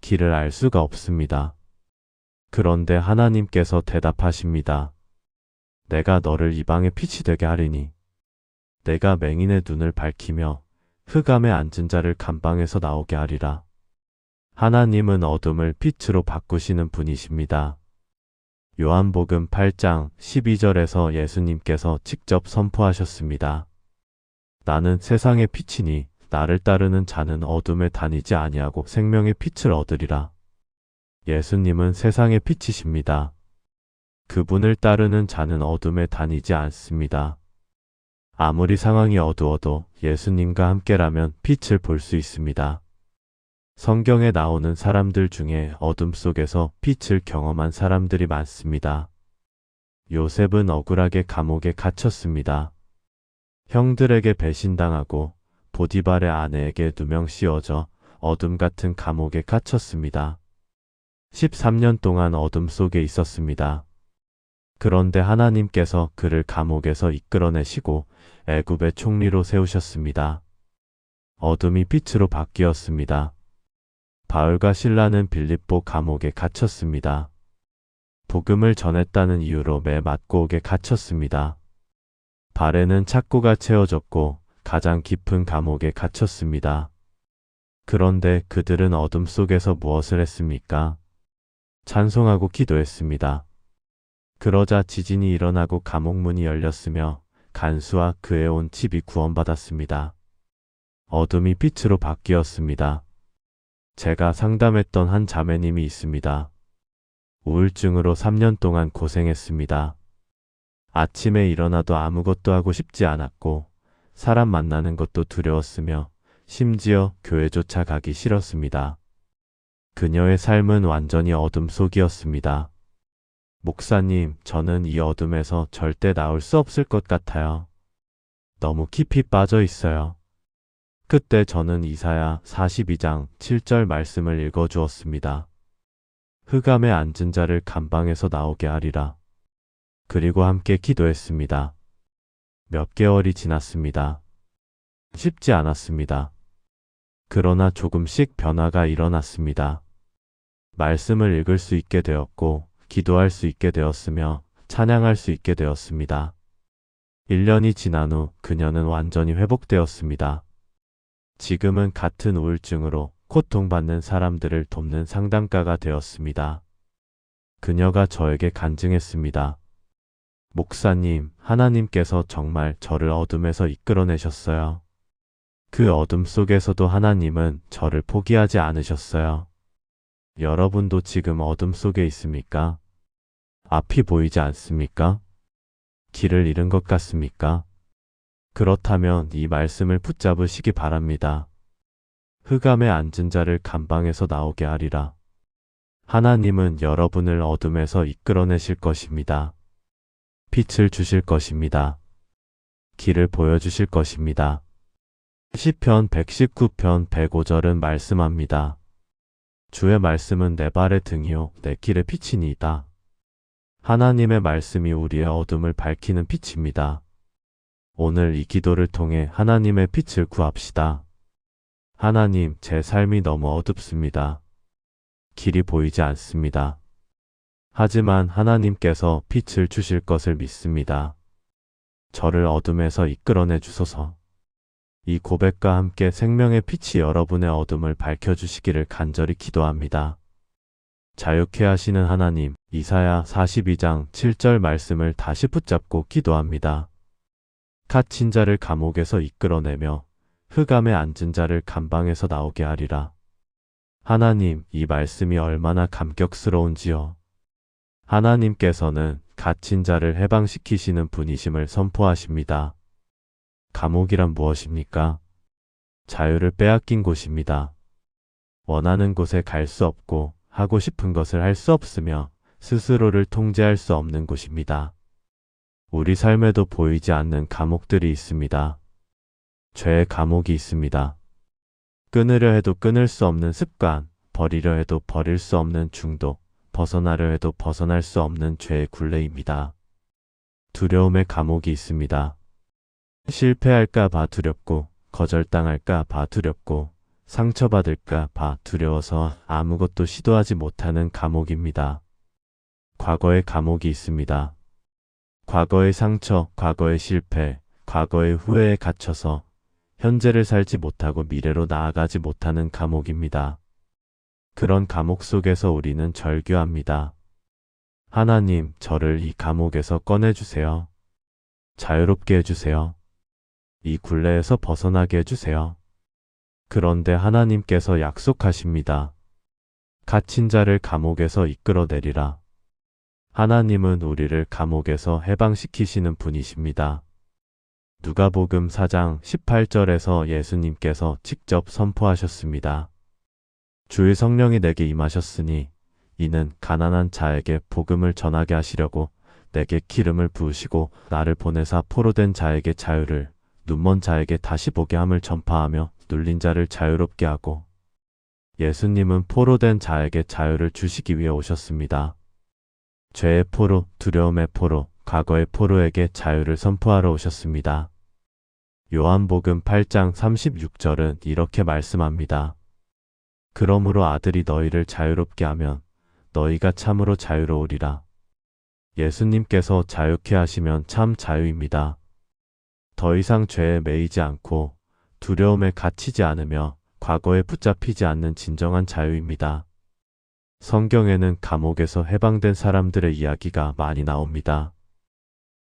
길을 알 수가 없습니다. 그런데 하나님께서 대답하십니다. 내가 너를 이방의 빛이 되게 하리니 내가 맹인의 눈을 밝히며 흑암에 앉은 자를 감방에서 나오게 하리라. 하나님은 어둠을 빛으로 바꾸시는 분이십니다. 요한복음 8장 12절에서 예수님께서 직접 선포하셨습니다. 나는 세상의 빛이니 나를 따르는 자는 어둠에 다니지 아니하고 생명의 빛을 얻으리라. 예수님은 세상의 빛이십니다. 그분을 따르는 자는 어둠에 다니지 않습니다. 아무리 상황이 어두워도 예수님과 함께라면 빛을 볼 수 있습니다. 성경에 나오는 사람들 중에 어둠 속에서 빛을 경험한 사람들이 많습니다. 요셉은 억울하게 감옥에 갇혔습니다. 형들에게 배신당하고 보디발의 아내에게 누명 씌워져 어둠 같은 감옥에 갇혔습니다. 13년 동안 어둠 속에 있었습니다. 그런데 하나님께서 그를 감옥에서 이끌어내시고 애굽의 총리로 세우셨습니다. 어둠이 빛으로 바뀌었습니다. 바울과 실라는 빌립보 감옥에 갇혔습니다. 복음을 전했다는 이유로 매 맞고옥에 갇혔습니다. 발에는 착고가 채워졌고 가장 깊은 감옥에 갇혔습니다. 그런데 그들은 어둠 속에서 무엇을 했습니까? 찬송하고 기도했습니다. 그러자 지진이 일어나고 감옥문이 열렸으며 간수와 그의 온 집이 구원받았습니다. 어둠이 빛으로 바뀌었습니다. 제가 상담했던 한 자매님이 있습니다. 우울증으로 3년 동안 고생했습니다. 아침에 일어나도 아무것도 하고 싶지 않았고 사람 만나는 것도 두려웠으며 심지어 교회조차 가기 싫었습니다. 그녀의 삶은 완전히 어둠 속이었습니다. 목사님, 저는 이 어둠에서 절대 나올 수 없을 것 같아요. 너무 깊이 빠져 있어요. 그때 저는 이사야 42장 7절 말씀을 읽어주었습니다. 흑암에 앉은 자를 감방에서 나오게 하리라. 그리고 함께 기도했습니다. 몇 개월이 지났습니다. 쉽지 않았습니다. 그러나 조금씩 변화가 일어났습니다. 말씀을 읽을 수 있게 되었고 기도할 수 있게 되었으며 찬양할 수 있게 되었습니다. 1년이 지난 후 그녀는 완전히 회복되었습니다. 지금은 같은 우울증으로 고통받는 사람들을 돕는 상담가가 되었습니다. 그녀가 저에게 간증했습니다. 목사님, 하나님께서 정말 저를 어둠에서 이끌어내셨어요. 그 어둠 속에서도 하나님은 저를 포기하지 않으셨어요. 여러분도 지금 어둠 속에 있습니까? 앞이 보이지 않습니까? 길을 잃은 것 같습니까? 그렇다면 이 말씀을 붙잡으시기 바랍니다. 흑암에 앉은 자를 감방에서 나오게 하리라. 하나님은 여러분을 어둠에서 이끌어내실 것입니다. 빛을 주실 것입니다. 길을 보여주실 것입니다. 시편 119편 105절은 말씀합니다. 주의 말씀은 내 발의 등이요 내 길의 빛이니이다. 하나님의 말씀이 우리의 어둠을 밝히는 빛입니다. 오늘 이 기도를 통해 하나님의 빛을 구합시다. 하나님, 제 삶이 너무 어둡습니다. 길이 보이지 않습니다. 하지만 하나님께서 빛을 주실 것을 믿습니다. 저를 어둠에서 이끌어내 주소서. 이 고백과 함께 생명의 빛이 여러분의 어둠을 밝혀주시기를 간절히 기도합니다. 자유케 하시는 하나님, 이사야 42장 7절 말씀을 다시 붙잡고 기도합니다. 갇힌 자를 감옥에서 이끌어내며 흑암에 앉은 자를 감방에서 나오게 하리라. 하나님, 이 말씀이 얼마나 감격스러운지요. 하나님께서는 갇힌 자를 해방시키시는 분이심을 선포하십니다. 감옥이란 무엇입니까? 자유를 빼앗긴 곳입니다. 원하는 곳에 갈 수 없고 하고 싶은 것을 할 수 없으며 스스로를 통제할 수 없는 곳입니다. 우리 삶에도 보이지 않는 감옥들이 있습니다. 죄의 감옥이 있습니다. 끊으려 해도 끊을 수 없는 습관, 버리려 해도 버릴 수 없는 중독, 벗어나려 해도 벗어날 수 없는 죄의 굴레입니다. 두려움의 감옥이 있습니다. 실패할까 봐 두렵고, 거절당할까 봐 두렵고, 상처받을까 봐 두려워서 아무것도 시도하지 못하는 감옥입니다. 과거의 감옥이 있습니다. 과거의 상처, 과거의 실패, 과거의 후회에 갇혀서 현재를 살지 못하고 미래로 나아가지 못하는 감옥입니다. 그런 감옥 속에서 우리는 절규합니다. 하나님, 저를 이 감옥에서 꺼내주세요. 자유롭게 해주세요. 이 굴레에서 벗어나게 해주세요. 그런데 하나님께서 약속하십니다. 갇힌 자를 감옥에서 이끌어내리라. 하나님은 우리를 감옥에서 해방시키시는 분이십니다. 누가복음 4장 18절에서 예수님께서 직접 선포하셨습니다. 주의 성령이 내게 임하셨으니 이는 가난한 자에게 복음을 전하게 하시려고 내게 기름을 부으시고 나를 보내사 포로된 자에게 자유를, 눈먼 자에게 다시 보게 함을 전파하며 눌린 자를 자유롭게 하고. 예수님은 포로된 자에게 자유를 주시기 위해 오셨습니다. 죄의 포로, 두려움의 포로, 과거의 포로에게 자유를 선포하러 오셨습니다. 요한복음 8장 36절은 이렇게 말씀합니다. 그러므로 아들이 너희를 자유롭게 하면 너희가 참으로 자유로우리라. 예수님께서 자유케 하시면 참 자유입니다. 더 이상 죄에 매이지 않고 두려움에 갇히지 않으며 과거에 붙잡히지 않는 진정한 자유입니다. 성경에는 감옥에서 해방된 사람들의 이야기가 많이 나옵니다.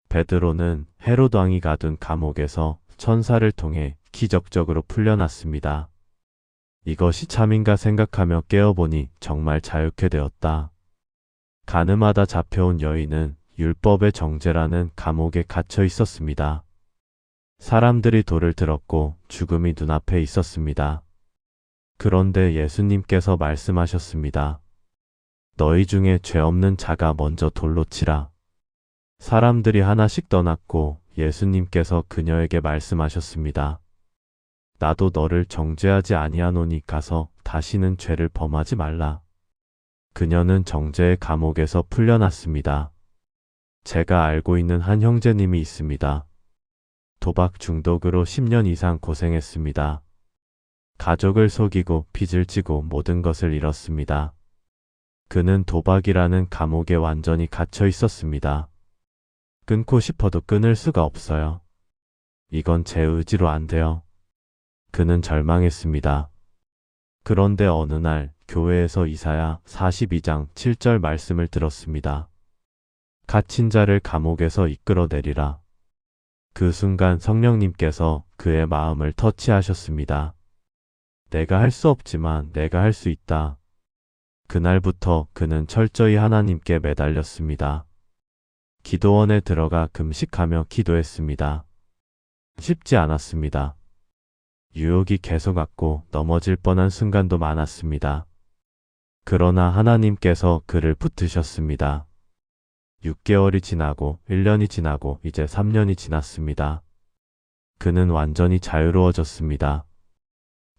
베드로는 헤롯 왕이 가둔 감옥에서 천사를 통해 기적적으로 풀려났습니다. 이것이 참인가 생각하며 깨어보니 정말 자유케 되었다. 가늠하다 잡혀온 여인은 율법의 정죄라는 감옥에 갇혀 있었습니다. 사람들이 돌을 들었고 죽음이 눈앞에 있었습니다. 그런데 예수님께서 말씀하셨습니다. 너희 중에 죄 없는 자가 먼저 돌로 치라. 사람들이 하나씩 떠났고 예수님께서 그녀에게 말씀하셨습니다. 나도 너를 정죄하지 아니하노니 가서 다시는 죄를 범하지 말라. 그녀는 정죄의 감옥에서 풀려났습니다. 제가 알고 있는 한 형제님이 있습니다. 도박 중독으로 10년 이상 고생했습니다. 가족을 속이고 빚을 지고 모든 것을 잃었습니다. 그는 도박이라는 감옥에 완전히 갇혀 있었습니다. 끊고 싶어도 끊을 수가 없어요. 이건 제 의지로 안 돼요. 그는 절망했습니다. 그런데 어느 날 교회에서 이사야 42장 7절 말씀을 들었습니다. 갇힌 자를 감옥에서 이끌어내리라. 그 순간 성령님께서 그의 마음을 터치하셨습니다. 내가 할 수 없지만 내가 할 수 있다. 그날부터 그는 철저히 하나님께 매달렸습니다. 기도원에 들어가 금식하며 기도했습니다. 쉽지 않았습니다. 유혹이 계속 왔고 넘어질 뻔한 순간도 많았습니다. 그러나 하나님께서 그를 붙드셨습니다. 6개월이 지나고 1년이 지나고 이제 3년이 지났습니다. 그는 완전히 자유로워졌습니다.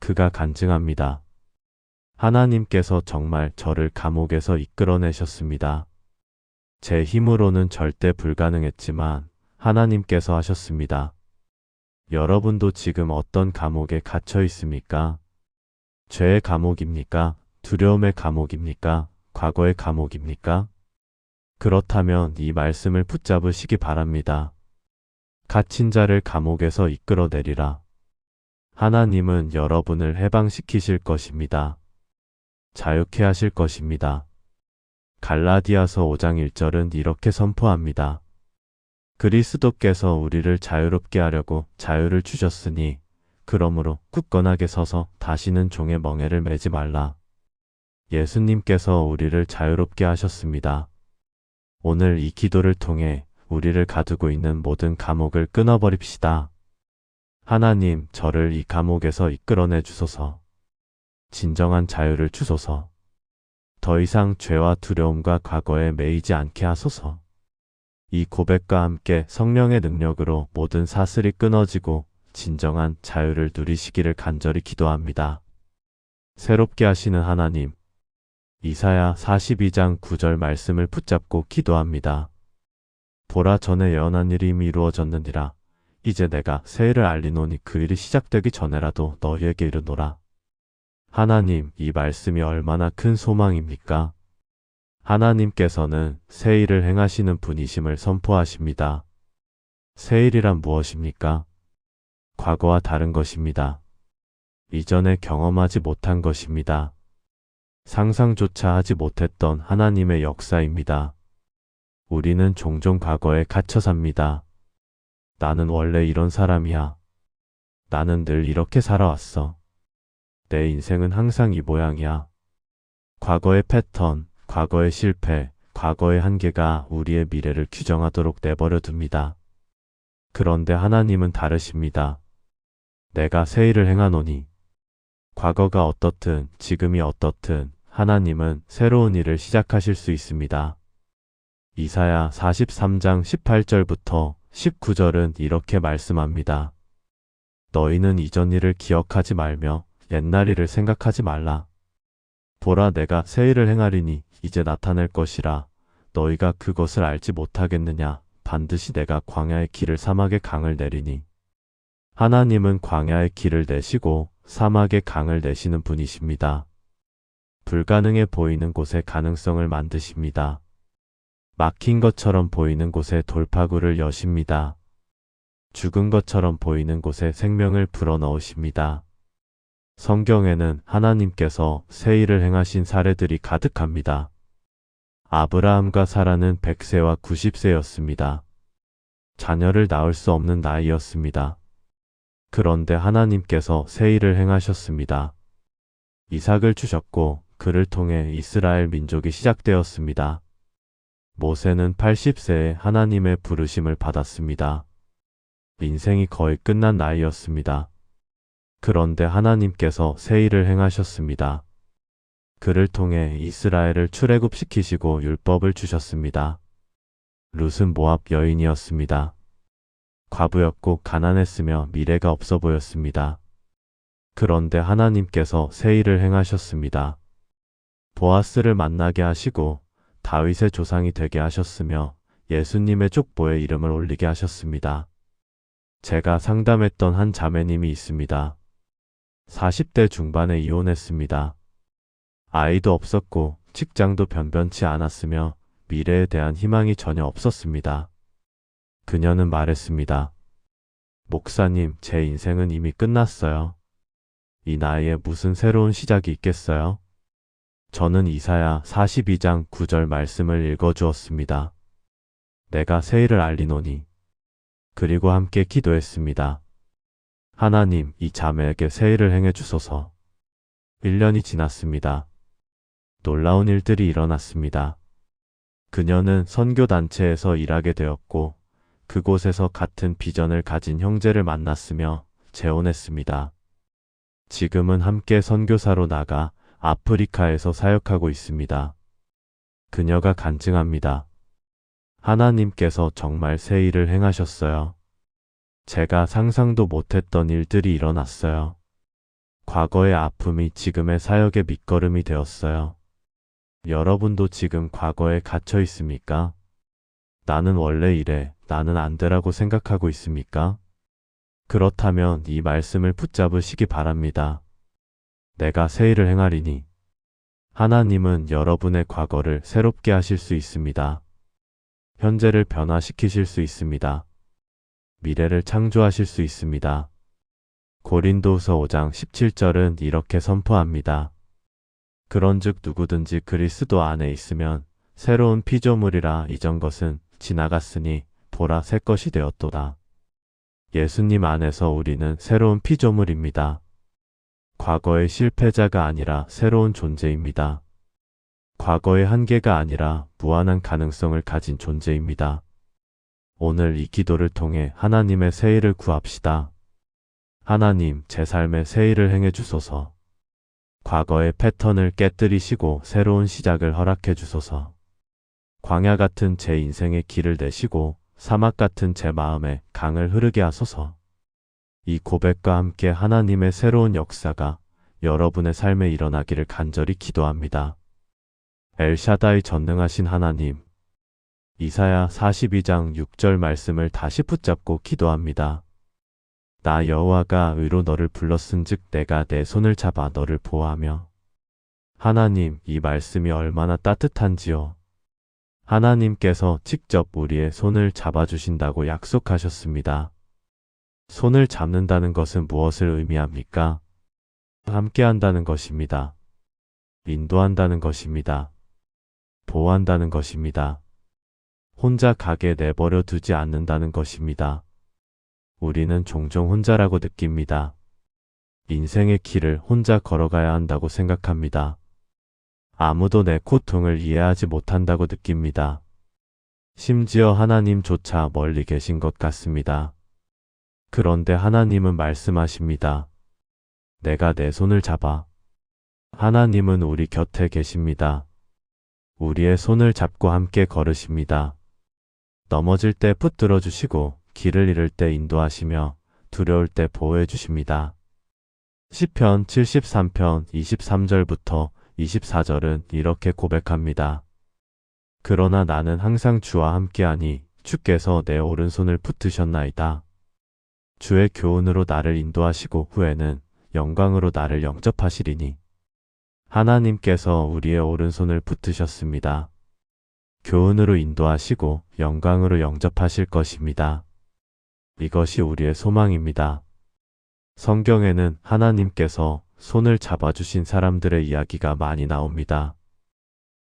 그가 간증합니다. 하나님께서 정말 저를 감옥에서 이끌어내셨습니다. 제 힘으로는 절대 불가능했지만 하나님께서 하셨습니다. 여러분도 지금 어떤 감옥에 갇혀 있습니까? 죄의 감옥입니까? 두려움의 감옥입니까? 과거의 감옥입니까? 그렇다면 이 말씀을 붙잡으시기 바랍니다. 갇힌 자를 감옥에서 이끌어내리라. 하나님은 여러분을 해방시키실 것입니다. 자유케 하실 것입니다. 갈라디아서 5장 1절은 이렇게 선포합니다. 그리스도께서 우리를 자유롭게 하려고 자유를 주셨으니 그러므로 굳건하게 서서 다시는 종의 멍에를 매지 말라. 예수님께서 우리를 자유롭게 하셨습니다. 오늘 이 기도를 통해 우리를 가두고 있는 모든 감옥을 끊어버립시다. 하나님, 저를 이 감옥에서 이끌어내 주소서. 진정한 자유를 주소서. 더 이상 죄와 두려움과 과거에 매이지 않게 하소서. 이 고백과 함께 성령의 능력으로 모든 사슬이 끊어지고 진정한 자유를 누리시기를 간절히 기도합니다. 새롭게 하시는 하나님, 이사야 42장 9절 말씀을 붙잡고 기도합니다. 보라, 전에 예언한 일이 이미 이루어졌느니라. 이제 내가 새 일을 알리노니 그 일이 시작되기 전에라도 너희에게 이르노라. 하나님, 이 말씀이 얼마나 큰 소망입니까? 하나님께서는 새 일을 행하시는 분이심을 선포하십니다. 새 일이란 무엇입니까? 과거와 다른 것입니다. 이전에 경험하지 못한 것입니다. 상상조차 하지 못했던 하나님의 역사입니다. 우리는 종종 과거에 갇혀 삽니다. 나는 원래 이런 사람이야. 나는 늘 이렇게 살아왔어. 내 인생은 항상 이 모양이야. 과거의 패턴, 과거의 실패, 과거의 한계가 우리의 미래를 규정하도록 내버려 둡니다. 그런데 하나님은 다르십니다. 내가 새 일을 행하노니. 과거가 어떻든 지금이 어떻든 하나님은 새로운 일을 시작하실 수 있습니다. 이사야 43장 18절부터 19절은 이렇게 말씀합니다. 너희는 이전 일을 기억하지 말며 옛날 일을 생각하지 말라. 보라, 내가 새 일을 행하리니 이제 나타낼 것이라. 너희가 그것을 알지 못하겠느냐. 반드시 내가 광야의 길을 사막의 강을 내리니. 하나님은 광야의 길을 내시고 사막의 강을 내시는 분이십니다. 불가능해 보이는 곳에 가능성을 만드십니다. 막힌 것처럼 보이는 곳에 돌파구를 여십니다. 죽은 것처럼 보이는 곳에 생명을 불어넣으십니다. 성경에는 하나님께서 새 일을 행하신 사례들이 가득합니다. 아브라함과 사라는 100세와 90세였습니다. 자녀를 낳을 수 없는 나이였습니다. 그런데 하나님께서 새 일을 행하셨습니다. 이삭을 주셨고 그를 통해 이스라엘 민족이 시작되었습니다. 모세는 80세에 하나님의 부르심을 받았습니다. 인생이 거의 끝난 나이였습니다. 그런데 하나님께서 새 일을 행하셨습니다. 그를 통해 이스라엘을 출애굽시키시고 율법을 주셨습니다. 룻은 모압 여인이었습니다. 과부였고 가난했으며 미래가 없어 보였습니다. 그런데 하나님께서 새 일을 행하셨습니다. 보아스를 만나게 하시고 다윗의 조상이 되게 하셨으며 예수님의 족보에 이름을 올리게 하셨습니다. 제가 상담했던 한 자매님이 있습니다. 40대 중반에 이혼했습니다. 아이도 없었고 직장도 변변치 않았으며 미래에 대한 희망이 전혀 없었습니다. 그녀는 말했습니다. 목사님, 제 인생은 이미 끝났어요. 이 나이에 무슨 새로운 시작이 있겠어요? 저는 이사야 42장 9절 말씀을 읽어주었습니다. 내가 새 일을 알리노니. 그리고 함께 기도했습니다. 하나님, 이 자매에게 새 일을 행해 주소서. 1년이 지났습니다. 놀라운 일들이 일어났습니다. 그녀는 선교단체에서 일하게 되었고 그곳에서 같은 비전을 가진 형제를 만났으며 재혼했습니다. 지금은 함께 선교사로 나가 아프리카에서 사역하고 있습니다. 그녀가 간증합니다. 하나님께서 정말 새 일을 행하셨어요. 제가 상상도 못했던 일들이 일어났어요. 과거의 아픔이 지금의 사역의 밑거름이 되었어요. 여러분도 지금 과거에 갇혀 있습니까? 나는 원래 이래, 나는 안 되라고 생각하고 있습니까? 그렇다면 이 말씀을 붙잡으시기 바랍니다. 내가 새 일을 행하리니. 하나님은 여러분의 과거를 새롭게 하실 수 있습니다. 현재를 변화시키실 수 있습니다. 미래를 창조하실 수 있습니다. 고린도후서 5장 17절은 이렇게 선포합니다. 그런즉 누구든지 그리스도 안에 있으면 새로운 피조물이라. 이전 것은 지나갔으니 보라, 새 것이 되었도다. 예수님 안에서 우리는 새로운 피조물입니다. 과거의 실패자가 아니라 새로운 존재입니다. 과거의 한계가 아니라 무한한 가능성을 가진 존재입니다. 오늘 이 기도를 통해 하나님의 새 일을 구합시다. 하나님, 제 삶에 새 일을 행해 주소서. 과거의 패턴을 깨뜨리시고 새로운 시작을 허락해 주소서. 광야 같은 제 인생의 길을 내시고 사막 같은 제 마음에 강을 흐르게 하소서. 이 고백과 함께 하나님의 새로운 역사가 여러분의 삶에 일어나기를 간절히 기도합니다. 엘샤다이 전능하신 하나님, 이사야 42장 6절 말씀을 다시 붙잡고 기도합니다. 나 여호와가 의로 너를 불렀은즉 내가 내 손을 잡아 너를 보호하며. 하나님, 이 말씀이 얼마나 따뜻한지요. 하나님께서 직접 우리의 손을 잡아주신다고 약속하셨습니다. 손을 잡는다는 것은 무엇을 의미합니까? 함께한다는 것입니다. 인도한다는 것입니다. 보호한다는 것입니다. 혼자 가게 내버려 두지 않는다는 것입니다. 우리는 종종 혼자라고 느낍니다. 인생의 길을 혼자 걸어가야 한다고 생각합니다. 아무도 내 고통을 이해하지 못한다고 느낍니다. 심지어 하나님조차 멀리 계신 것 같습니다. 그런데 하나님은 말씀하십니다. 내가 내 손을 잡아. 하나님은 우리 곁에 계십니다. 우리의 손을 잡고 함께 걸으십니다. 넘어질 때 붙들어 주시고 길을 잃을 때 인도하시며 두려울 때 보호해 주십니다. 시편 73편 23절부터 24절은 이렇게 고백합니다. 그러나 나는 항상 주와 함께하니 주께서 내 오른손을 붙드셨나이다. 주의 교훈으로 나를 인도하시고 후에는 영광으로 나를 영접하시리니. 하나님께서 우리의 오른손을 붙드셨습니다. 교훈으로 인도하시고 영광으로 영접하실 것입니다. 이것이 우리의 소망입니다. 성경에는 하나님께서 손을 잡아주신 사람들의 이야기가 많이 나옵니다.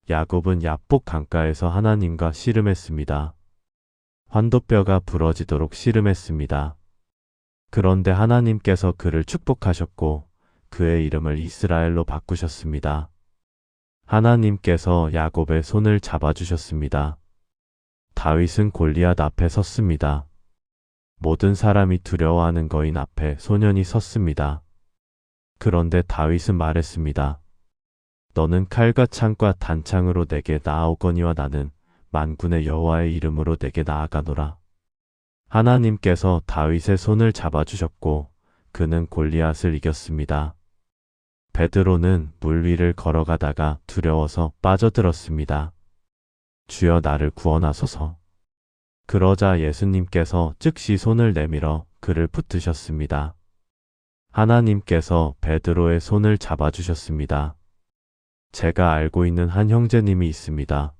야곱은 야복 강가에서 하나님과 씨름했습니다. 환도뼈가 부러지도록 씨름했습니다. 그런데 하나님께서 그를 축복하셨고 그의 이름을 이스라엘로 바꾸셨습니다. 하나님께서 야곱의 손을 잡아주셨습니다. 다윗은 골리앗 앞에 섰습니다. 모든 사람이 두려워하는 거인 앞에 소년이 섰습니다. 그런데 다윗은 말했습니다. 너는 칼과 창과 단창으로 내게 나아오거니와 나는 만군의 여호와의 이름으로 내게 나아가노라. 하나님께서 다윗의 손을 잡아주셨고 그는 골리앗을 이겼습니다. 베드로는 물 위를 걸어가다가 두려워서 빠져들었습니다. 주여 나를 구원하소서. 그러자 예수님께서 즉시 손을 내밀어 그를 붙드셨습니다. 하나님께서 베드로의 손을 잡아주셨습니다. 제가 알고 있는 한 형제님이 있습니다.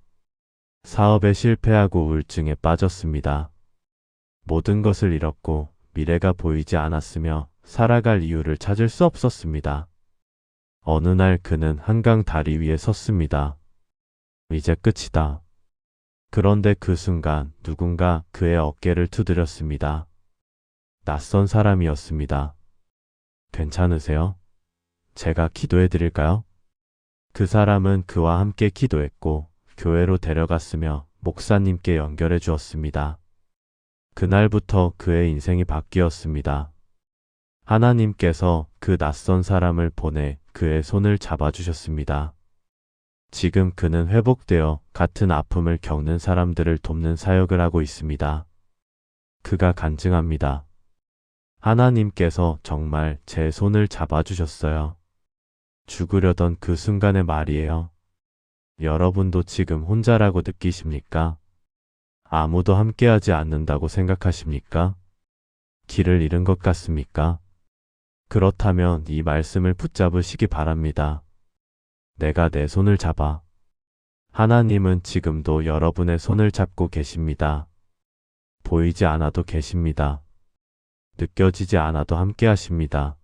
사업에 실패하고 우울증에 빠졌습니다. 모든 것을 잃었고 미래가 보이지 않았으며 살아갈 이유를 찾을 수 없었습니다. 어느 날 그는 한강 다리 위에 섰습니다. 이제 끝이다. 그런데 그 순간 누군가 그의 어깨를 두드렸습니다. 낯선 사람이었습니다. 괜찮으세요? 제가 기도해 드릴까요? 그 사람은 그와 함께 기도했고 교회로 데려갔으며 목사님께 연결해 주었습니다. 그날부터 그의 인생이 바뀌었습니다. 하나님께서 그 낯선 사람을 보내 그의 손을 잡아주셨습니다. 지금 그는 회복되어 같은 아픔을 겪는 사람들을 돕는 사역을 하고 있습니다. 그가 간증합니다. 하나님께서 정말 제 손을 잡아주셨어요. 죽으려던 그 순간의 말이에요. 여러분도 지금 혼자라고 느끼십니까? 아무도 함께하지 않는다고 생각하십니까? 길을 잃은 것 같습니까? 그렇다면 이 말씀을 붙잡으시기 바랍니다. 내가 내 손을 잡아. 하나님은 지금도 여러분의 손을 잡고 계십니다. 보이지 않아도 계십니다. 느껴지지 않아도 함께 하십니다.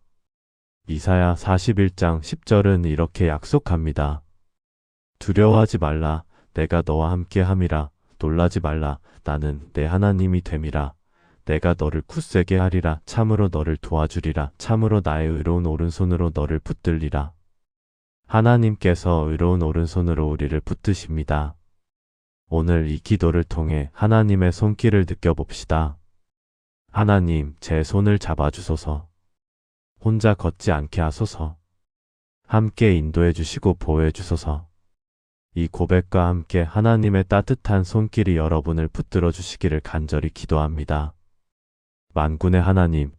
이사야 41장 10절은 이렇게 약속합니다. 두려워하지 말라. 내가 너와 함께 함이라. 놀라지 말라. 나는 내 하나님이 됨이라. 내가 너를 굳세게 하리라. 참으로 너를 도와주리라. 참으로 나의 의로운 오른손으로 너를 붙들리라. 하나님께서 의로운 오른손으로 우리를 붙드십니다. 오늘 이 기도를 통해 하나님의 손길을 느껴봅시다. 하나님, 제 손을 잡아주소서. 혼자 걷지 않게 하소서. 함께 인도해 주시고 보호해 주소서. 이 고백과 함께 하나님의 따뜻한 손길이 여러분을 붙들어 주시기를 간절히 기도합니다. 만군의 하나님,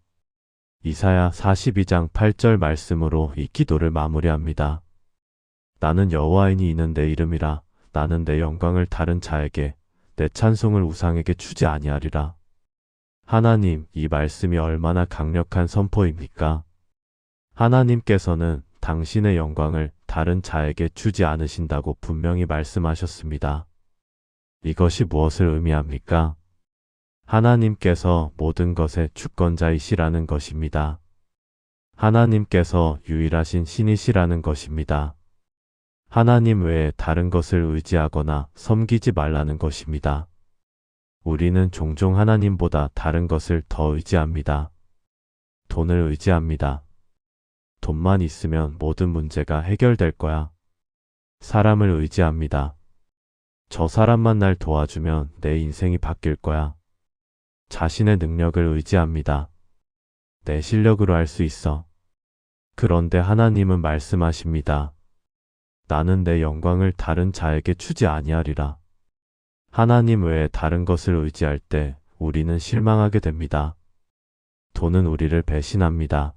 이사야 42장 8절 말씀으로 이 기도를 마무리합니다. 나는 여호와이니 이는 내 이름이라. 나는 내 영광을 다른 자에게 내 찬송을 우상에게 주지 아니하리라. 하나님, 이 말씀이 얼마나 강력한 선포입니까? 하나님께서는 당신의 영광을 다른 자에게 주지 않으신다고 분명히 말씀하셨습니다. 이것이 무엇을 의미합니까? 하나님께서 모든 것의 주권자이시라는 것입니다. 하나님께서 유일하신 신이시라는 것입니다. 하나님 외에 다른 것을 의지하거나 섬기지 말라는 것입니다. 우리는 종종 하나님보다 다른 것을 더 의지합니다. 돈을 의지합니다. 돈만 있으면 모든 문제가 해결될 거야. 사람을 의지합니다. 저 사람만 날 도와주면 내 인생이 바뀔 거야. 자신의 능력을 의지합니다. 내 실력으로 할 수 있어. 그런데 하나님은 말씀하십니다. 나는 내 영광을 다른 자에게 주지 아니하리라. 하나님 외에 다른 것을 의지할 때 우리는 실망하게 됩니다. 돈은 우리를 배신합니다.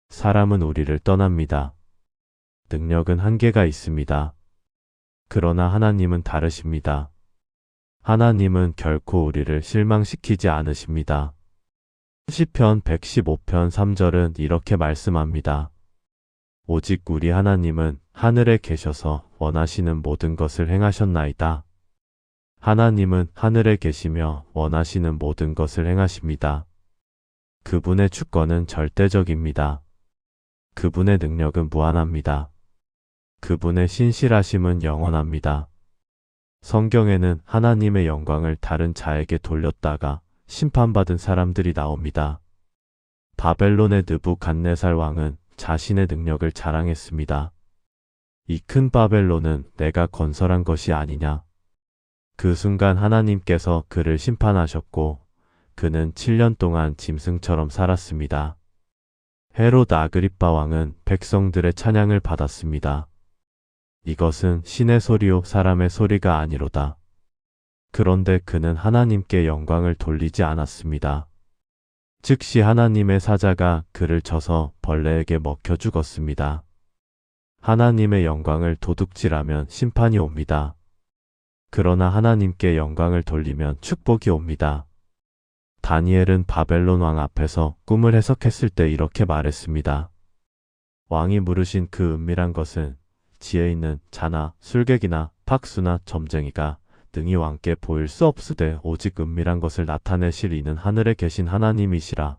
사람은 우리를 떠납니다. 능력은 한계가 있습니다. 그러나 하나님은 다르십니다. 하나님은 결코 우리를 실망시키지 않으십니다. 시편 115편 3절은 이렇게 말씀합니다. 오직 우리 하나님은 하늘에 계셔서 원하시는 모든 것을 행하셨나이다. 하나님은 하늘에 계시며 원하시는 모든 것을 행하십니다. 그분의 주권은 절대적입니다. 그분의 능력은 무한합니다. 그분의 신실하심은 영원합니다. 성경에는 하나님의 영광을 다른 자에게 돌렸다가 심판받은 사람들이 나옵니다. 바벨론의 느부갓네살 왕은 자신의 능력을 자랑했습니다. 이 큰 바벨론은 내가 건설한 것이 아니냐. 그 순간 하나님께서 그를 심판하셨고 그는 7년 동안 짐승처럼 살았습니다. 헤롯 아그리빠 왕은 백성들의 찬양을 받았습니다. 이것은 신의 소리요 사람의 소리가 아니로다. 그런데 그는 하나님께 영광을 돌리지 않았습니다. 즉시 하나님의 사자가 그를 쳐서 벌레에게 먹혀 죽었습니다. 하나님의 영광을 도둑질하면 심판이 옵니다. 그러나 하나님께 영광을 돌리면 축복이 옵니다. 다니엘은 바벨론 왕 앞에서 꿈을 해석했을 때 이렇게 말했습니다. 왕이 물으신 그 은밀한 것은 지혜 있는 자나 술객이나 박수나 점쟁이가 능히 왕께 보일 수 없으되 오직 은밀한 것을 나타내실 이는 하늘에 계신 하나님이시라.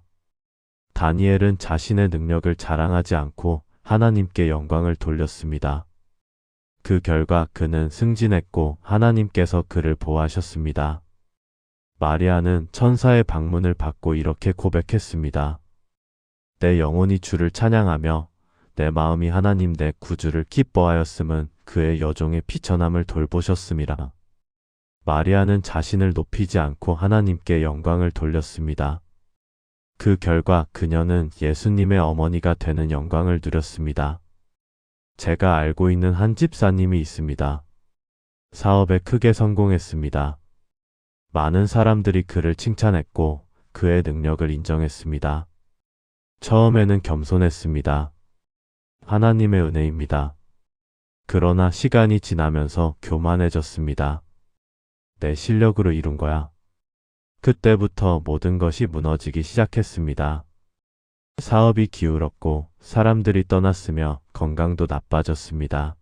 다니엘은 자신의 능력을 자랑하지 않고 하나님께 영광을 돌렸습니다. 그 결과 그는 승진했고 하나님께서 그를 보호하셨습니다. 마리아는 천사의 방문을 받고 이렇게 고백했습니다. 내 영혼이 주를 찬양하며 내 마음이 하나님 내 구주를 기뻐하였음은 그의 여종의 비천함을 돌보셨음이라. 마리아는 자신을 높이지 않고 하나님께 영광을 돌렸습니다. 그 결과 그녀는 예수님의 어머니가 되는 영광을 누렸습니다. 제가 알고 있는 한 집사님이 있습니다. 사업에 크게 성공했습니다. 많은 사람들이 그를 칭찬했고 그의 능력을 인정했습니다. 처음에는 겸손했습니다. 하나님의 은혜입니다. 그러나 시간이 지나면서 교만해졌습니다. 내 실력으로 이룬 거야. 그때부터 모든 것이 무너지기 시작했습니다. 사업이 기울었고 사람들이 떠났으며 건강도 나빠졌습니다.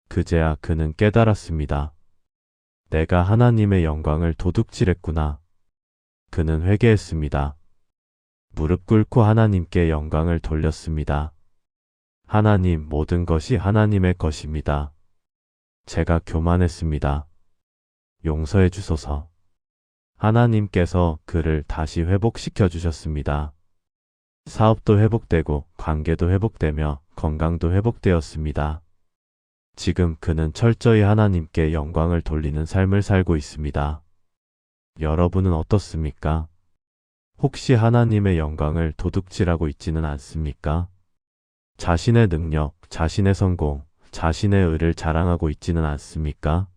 그제야 그는 깨달았습니다. 내가 하나님의 영광을 도둑질했구나. 그는 회개했습니다. 무릎 꿇고 하나님께 영광을 돌렸습니다. 하나님, 모든 것이 하나님의 것입니다. 제가 교만했습니다. 용서해 주소서. 하나님께서 그를 다시 회복시켜 주셨습니다. 사업도 회복되고 관계도 회복되며 건강도 회복되었습니다. 지금 그는 철저히 하나님께 영광을 돌리는 삶을 살고 있습니다. 여러분은 어떻습니까? 혹시 하나님의 영광을 도둑질하고 있지는 않습니까? 자신의 능력, 자신의 성공, 자신의 의를 자랑하고 있지는 않습니까?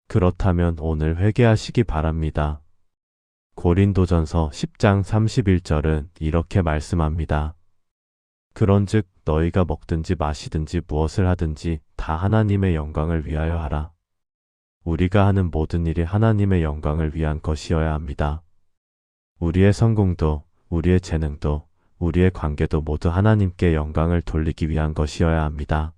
그렇다면 오늘 회개하시기 바랍니다. 고린도전서 10장 31절은 이렇게 말씀합니다. 그런즉 너희가 먹든지 마시든지 무엇을 하든지 다 하나님의 영광을 위하여 하라. 우리가 하는 모든 일이 하나님의 영광을 위한 것이어야 합니다. 우리의 성공도, 우리의 재능도, 우리의 관계도 모두 하나님께 영광을 돌리기 위한 것이어야 합니다.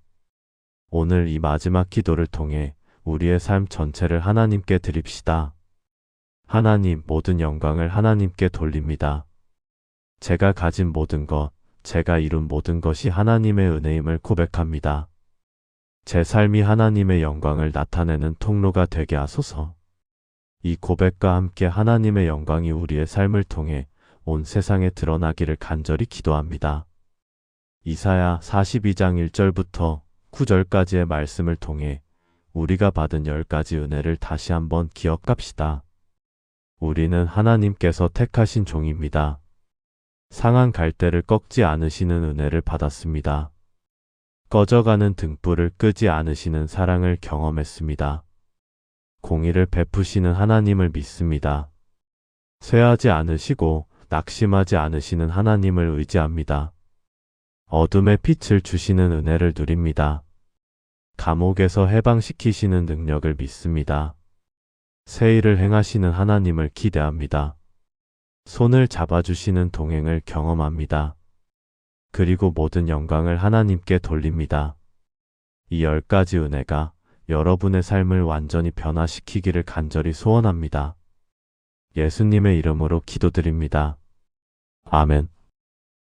오늘 이 마지막 기도를 통해 우리의 삶 전체를 하나님께 드립시다. 하나님, 모든 영광을 하나님께 돌립니다. 제가 가진 모든 것, 제가 이룬 모든 것이 하나님의 은혜임을 고백합니다. 제 삶이 하나님의 영광을 나타내는 통로가 되게 하소서. 이 고백과 함께 하나님의 영광이 우리의 삶을 통해 온 세상에 드러나기를 간절히 기도합니다. 이사야 42장 1절부터 9절까지의 말씀을 통해 우리가 받은 10가지 은혜를 다시 한번 기억합시다. 우리는 하나님께서 택하신 종입니다. 상한 갈대를 꺾지 않으시는 은혜를 받았습니다. 꺼져가는 등불을 끄지 않으시는 사랑을 경험했습니다. 공의를 베푸시는 하나님을 믿습니다. 쇠하지 않으시고 낙심하지 않으시는 하나님을 의지합니다. 어둠의 빛을 주시는 은혜를 누립니다. 감옥에서 해방시키시는 능력을 믿습니다. 새 일을 행하시는 하나님을 기대합니다. 손을 잡아주시는 동행을 경험합니다. 그리고 모든 영광을 하나님께 돌립니다. 이 10가지 은혜가 여러분의 삶을 완전히 변화시키기를 간절히 소원합니다. 예수님의 이름으로 기도드립니다. 아멘.